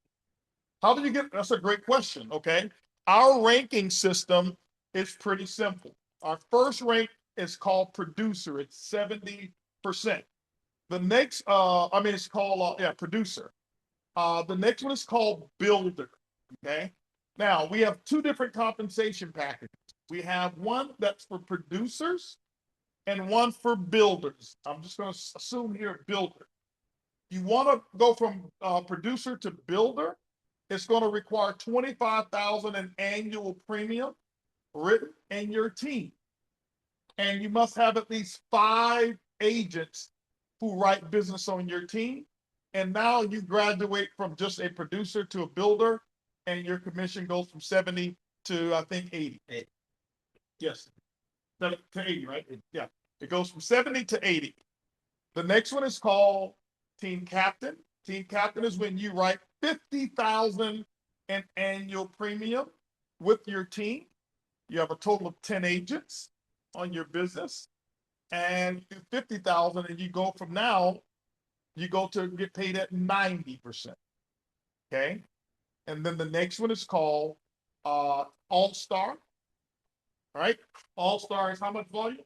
That's a great question. Okay. Our ranking system is pretty simple. Our first rank is called producer. It's 70%. The next, it's called, producer. The next one is called builder. Okay. Now we have two different compensation packages. We have one that's for producers and one for builders. I'm just going to assume here builder. You want to go from producer to builder, it's going to require $25,000 in annual premium written in your team. And you must have at least 5 agents who write business on your team. And now you graduate from just a producer to a builder, and your commission goes from 70 to, I think, 80. Yes. To 80, right? Yeah. It goes from 70 to 80. The next one is called team captain. Team captain is when you write $50,000 in annual premium with your team. You have a total of 10 agents on your business, and you do $50,000, and you go from now you go to get paid at 90%. Okay. And then the next one is called All-Star. Right? All-Star is how much volume?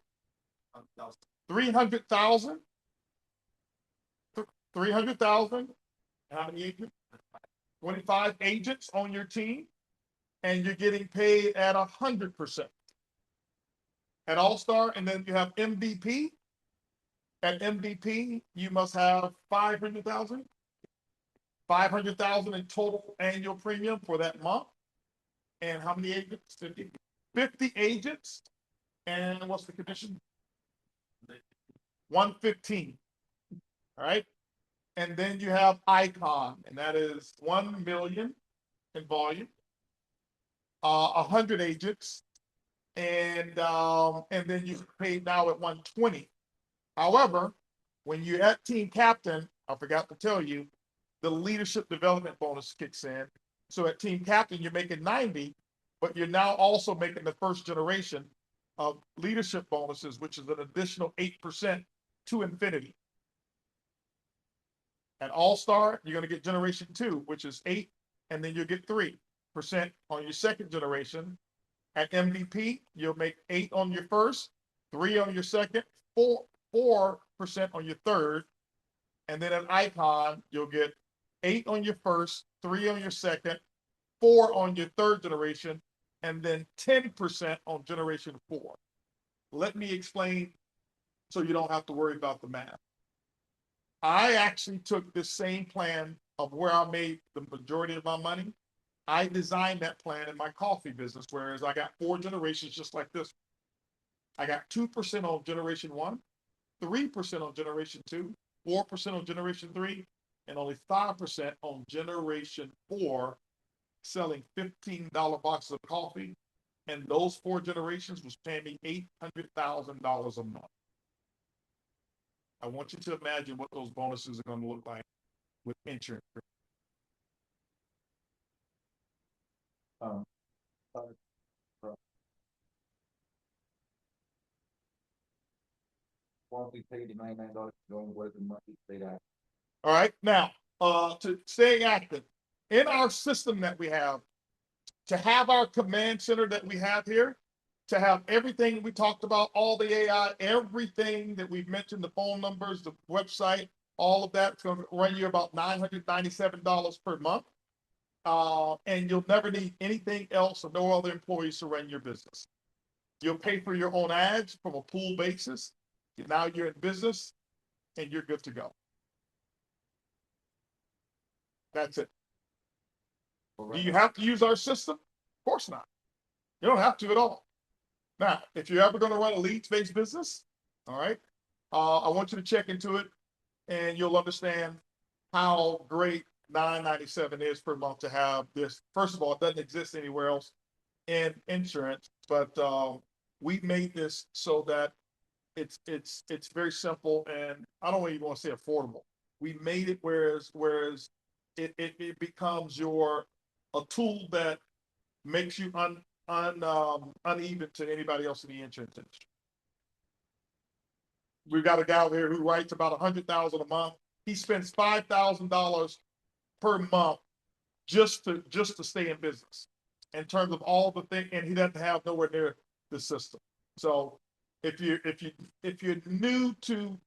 300,000. 300,000. How many agents? 25 agents on your team, and you're getting paid at 100% at All-Star. And then you have MVP. At MVP, you must have 500,000. 500,000 in total annual premium for that month. And how many agents? 50. 50 agents. And what's the condition? 115. All right. And then you have Icon, and that is 1 million in volume, 100 agents, and then you paid now at 120. However, when you're at team captain, I forgot to tell you, the leadership development bonus kicks in. So at team captain, you're making 90, but you're now also making the first generation of leadership bonuses, which is an additional 8% to infinity. At All-Star, you're going to get generation 2, which is 8, and then you'll get 3% on your second generation. At MVP, you'll make 8 on your first, 3 on your second, 4% on your third. And then at Icon, you'll get 8 on your first, 3 on your second, 4 on your third generation, and then 10% on generation 4. Let me explain so you don't have to worry about the math. I actually took this same plan of where I made the majority of my money. I designed that plan in my coffee business, whereas I got 4 generations just like this. I got 2% on generation 1, 3% on generation 2, 4% on generation 3, and only 5% on generation 4, selling $15 boxes of coffee. And those 4 generations was paying me $800,000 a month. I want you to imagine what those bonuses are going to look like with insurance. Won't we pay the $99 going worth the money they got? All right. Now, to stay active in our system that we have, to have our command center that we have here, to have everything we talked about, all the AI, everything that we've mentioned, the phone numbers, the website, all of that's going to run you about $997 per month. And you'll never need anything else or no other employees to run your business. You'll pay for your own ads from a pool basis. Now you're in business and you're good to go. That's it. Do you have to use our system? Of course not. You don't have to at all. Now, if you're ever going to run a leads-based business, all right, I want you to check into it, and you'll understand how great $997 is per month to have this. First of all, it doesn't exist anywhere else in insurance, but we made this so that it's very simple, and I don't even want to say affordable. We made it whereas it becomes a tool that makes you uneven to anybody else in the insurance industry. We've got a guy over here who writes about $100,000 a month. He spends $5,000 per month just to stay in business in terms of all the things, and he doesn't have nowhere near the system. So if you're new to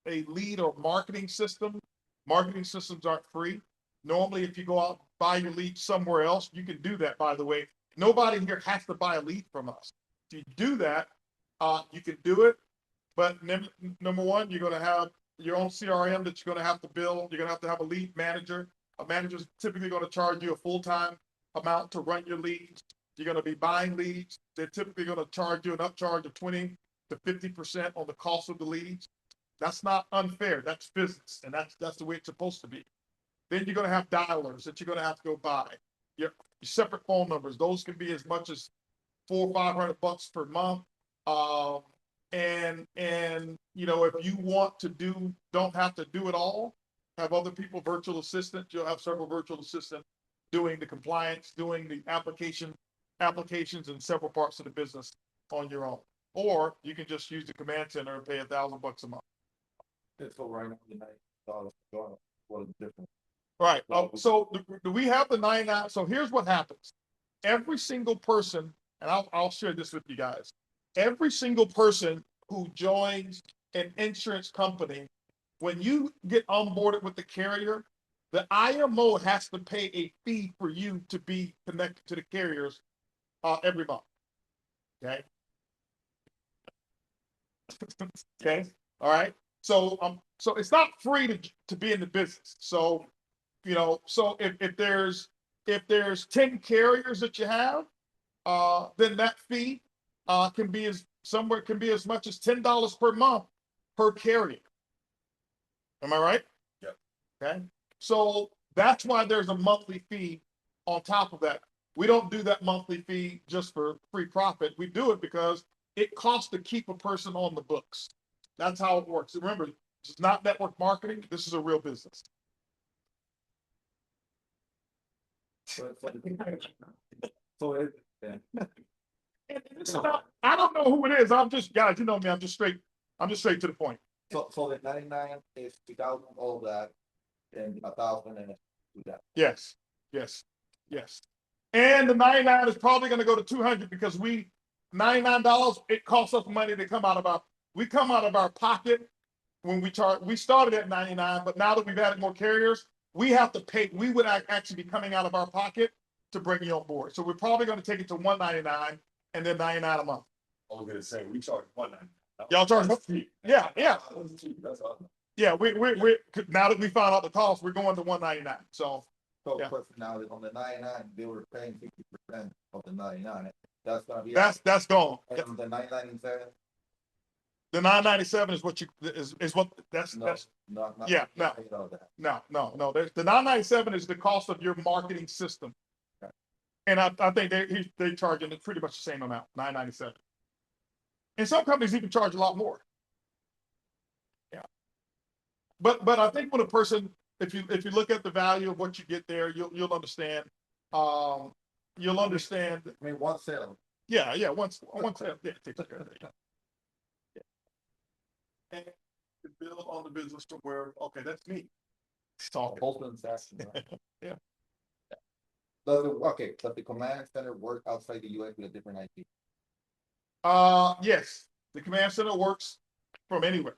a lead or marketing system, marketing systems aren't free. Normally, if you go out buy your lead somewhere else, you can do that, by the way. Nobody here has to buy a lead from us. If you do that, you can do it. But number one, you're going to have your own CRM that you're going to have to build. You're going to have a lead manager. A manager's typically going to charge you a full-time amount to run your leads. You're going to be buying leads. They're typically going to charge you an upcharge of 20 to 50% on the cost of the leads. That's not unfair. That's business, and that's the way it's supposed to be. Then you're going to have dialers that you're going to have to go buy. Your separate phone numbers. Those can be as much as $400 or $500 per month. And if you want to don't have to do it all. Have other people, virtual assistants. You'll have several virtual assistants doing the compliance, doing the applications in several parts of the business on your own. Or you can just use the command center and pay $1,000 a month. So right now, $9, what is different? Right. So do we have the 99? So here's what happens. Every single person, and I'll share this with you guys. Every single person who joins an insurance company, when you get onboarded with the carrier, the IMO has to pay a fee for you to be connected to the carriers every month. Okay. Okay. All right. So it's not free to be in the business. So, so if there's 10 carriers that you have, then that fee can be as much as $10 per month per carrier. Am I right? Yep. Okay. So that's why there's a monthly fee on top of that. We don't do that monthly fee just for free profit. We do it because it costs to keep a person on the books. That's how it works. Remember, this is not network marketing. This is a real business. And it's not, I don't know who it is. I'm just, guys, you know me, I'm just straight to the point. So the 99 is 2,000, all of that, and 1,000 and that. Yes. And the 99 is probably going to go to 200 because $99, it costs us money to come out of our pocket when we started at 99, but now that we've added more carriers, we have to pay, we would actually be coming out of our pocket to bring you on board. So we're probably going to take it to 199 and then 99 a month. I was gonna say, we charge 199. Y'all charge? Yeah. That's awesome. Yeah, we now that we found out the cost, we're going to 199. So So yeah. question now is on the 99, they were paying 50% of the 99. That's gonna be. that's gone. And on the 997. The 997 is what that's Not yeah, no. No. The 997 is the cost of your marketing system. Okay. And I think they charging it pretty much the same amount, 997. And some companies even charge a lot more. Yeah. But I think when a person, if you look at the value of what you get there, you'll understand. You'll understand. I mean, one sale. Yeah, once sale, yeah, takes care of that. And to build on the business from where, okay, that's me. Talking. Holton's asking. Right? Yeah. Does the command center work outside the US with a different IP? Yes, the command center works from anywhere.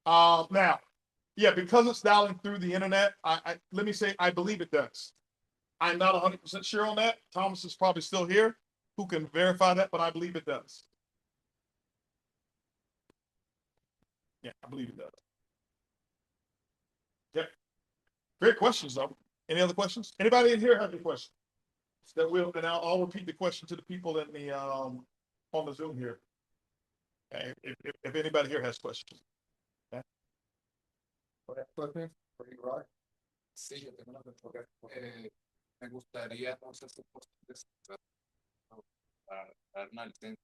Now, yeah, because it's dialing through the internet, let me say, I believe it does. I'm not 100% sure on that. Thomas is probably still here, who can verify that, but I believe it does. Yeah, I believe it does. Yep. Great questions, though. Any other questions? Anybody in here have any questions? And I'll repeat the question to the people in the on the Zoom here. Okay, if anybody here has questions. Okay. Question for you, Rod? Sí, yo tengo una pregunta. Me gustaría, no sé si dar una licencia.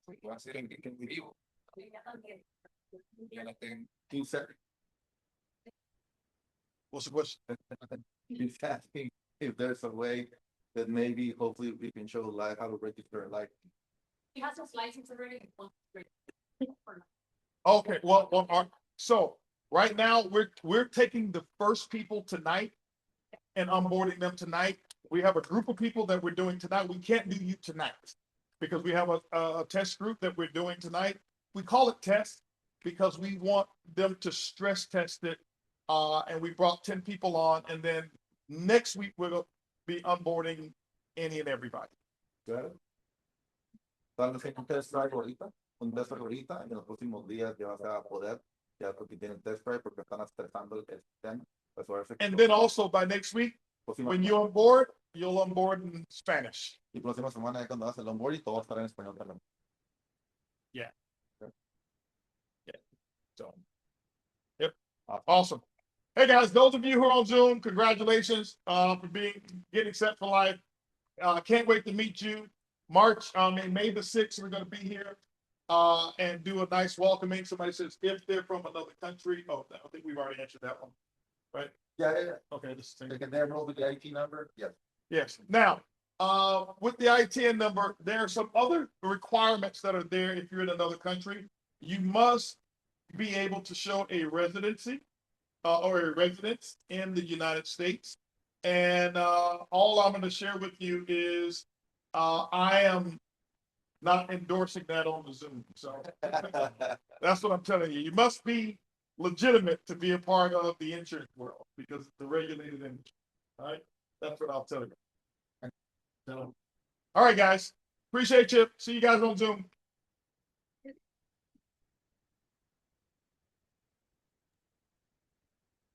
Se puede hacer en vivo. Ya la tengo. What's the question? He's asking if there's a way that maybe, hopefully, we can show live how to register a license. He has his license already. Okay, well, so right now we're taking the first people tonight and onboarding them tonight. We have a group of people that we're doing tonight. We can't do you tonight because we have a test group that we're doing tonight. We call it test because we want them to stress test it. And we brought 10 people on, and then next week we'll be onboarding any and everybody. Got it. Vamos a hacer un test drive ahorita, en los próximos días ya vas a poder, ya porque tienen test drive, porque están estresando el sistema. And then also by next week, when you're on board, you'll onboard in Spanish. Y próxima semana cuando hagas el onboard y todo va a estar en español también. Yeah. Yeah. So, yep. Awesome. Hey guys, those of you who are on Zoom, congratulations for getting set for life. Can't wait to meet you. May the 6th, we're going to be here and do a nice welcoming. Somebody says if they're from another country. Oh, I think we've already answered that one, right? Yeah. Okay, this is They can enroll with the IT number. Yes. Yes. Now, with the ITN number, there are some other requirements that are there if you're in another country. you must be able to show a residency or a residence in the United States. And all I'm going to share with you is I am not endorsing that on the Zoom. So that's what I'm telling you. You must be legitimate to be a part of the insurance world because it's the regulated industry. All right. That's what I'll tell you. So, all right, guys. Appreciate you. See you guys on Zoom.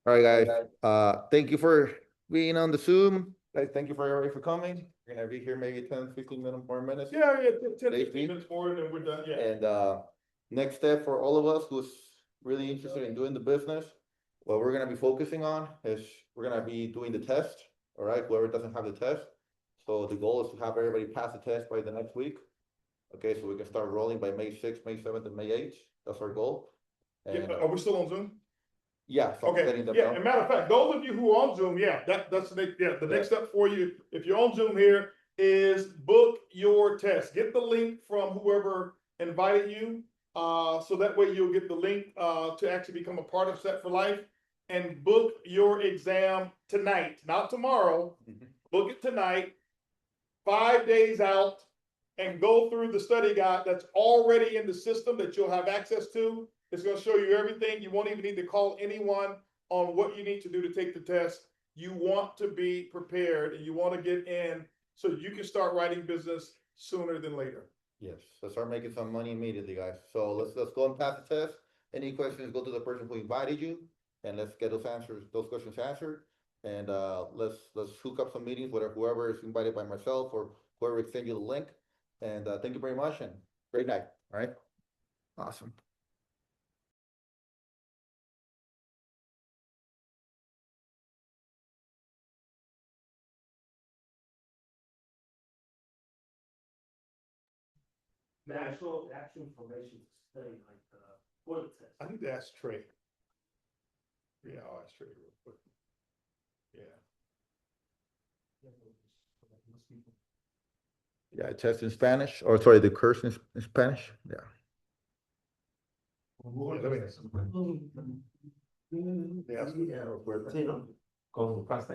All right, guys. Thank you for being on the Zoom. Guys, thank you for everybody for coming. We're gonna be here maybe 10, 15 more minutes. Yeah, 10, Thank 15 you. minutes more and then we're done. Yeah. And next step for all of us who's really interested in doing the business, what we're gonna be focusing on is we're gonna be doing the test. All right, whoever doesn't have the test. So the goal is to have everybody pass the test by the next week. Okay, so we can start rolling by May 6th, May 7th, and May 8th. That's our goal. And Yeah, are we still on Zoom? yeah, so I'm Okay, setting them yeah, down. and matter of fact, those of you who are on Zoom, yeah, that's the next step for you. If you're on Zoom here is book your test. Get the link from whoever invited you. So that way you'll get the link to actually become a part of Set4Life and book your exam tonight, not tomorrow. Book it tonight, 5 days out, and go through the study guide that's already in the system that you'll have access to. It's going to show you everything. You won't even need to call anyone on what you need to do to take the test. You want to be prepared and you want to get in so you can start writing business sooner than later. Yes, let's start making some money immediately, guys. So let's go and pass the test. Any questions, go to the person who invited you, and let's get those questions answered. And let's hook up some meetings with whoever is invited by myself or whoever send you the link. And thank you very much and great night. All right. Awesome. The actual information to study, like for the test. I need to ask Trey. Yeah, I'll ask Trey real quick. Yeah. Yeah, test in Spanish, or sorry, the curse in Spanish. Yeah. Let me ask him. Yeah, Sí, ¿no? Con pasta.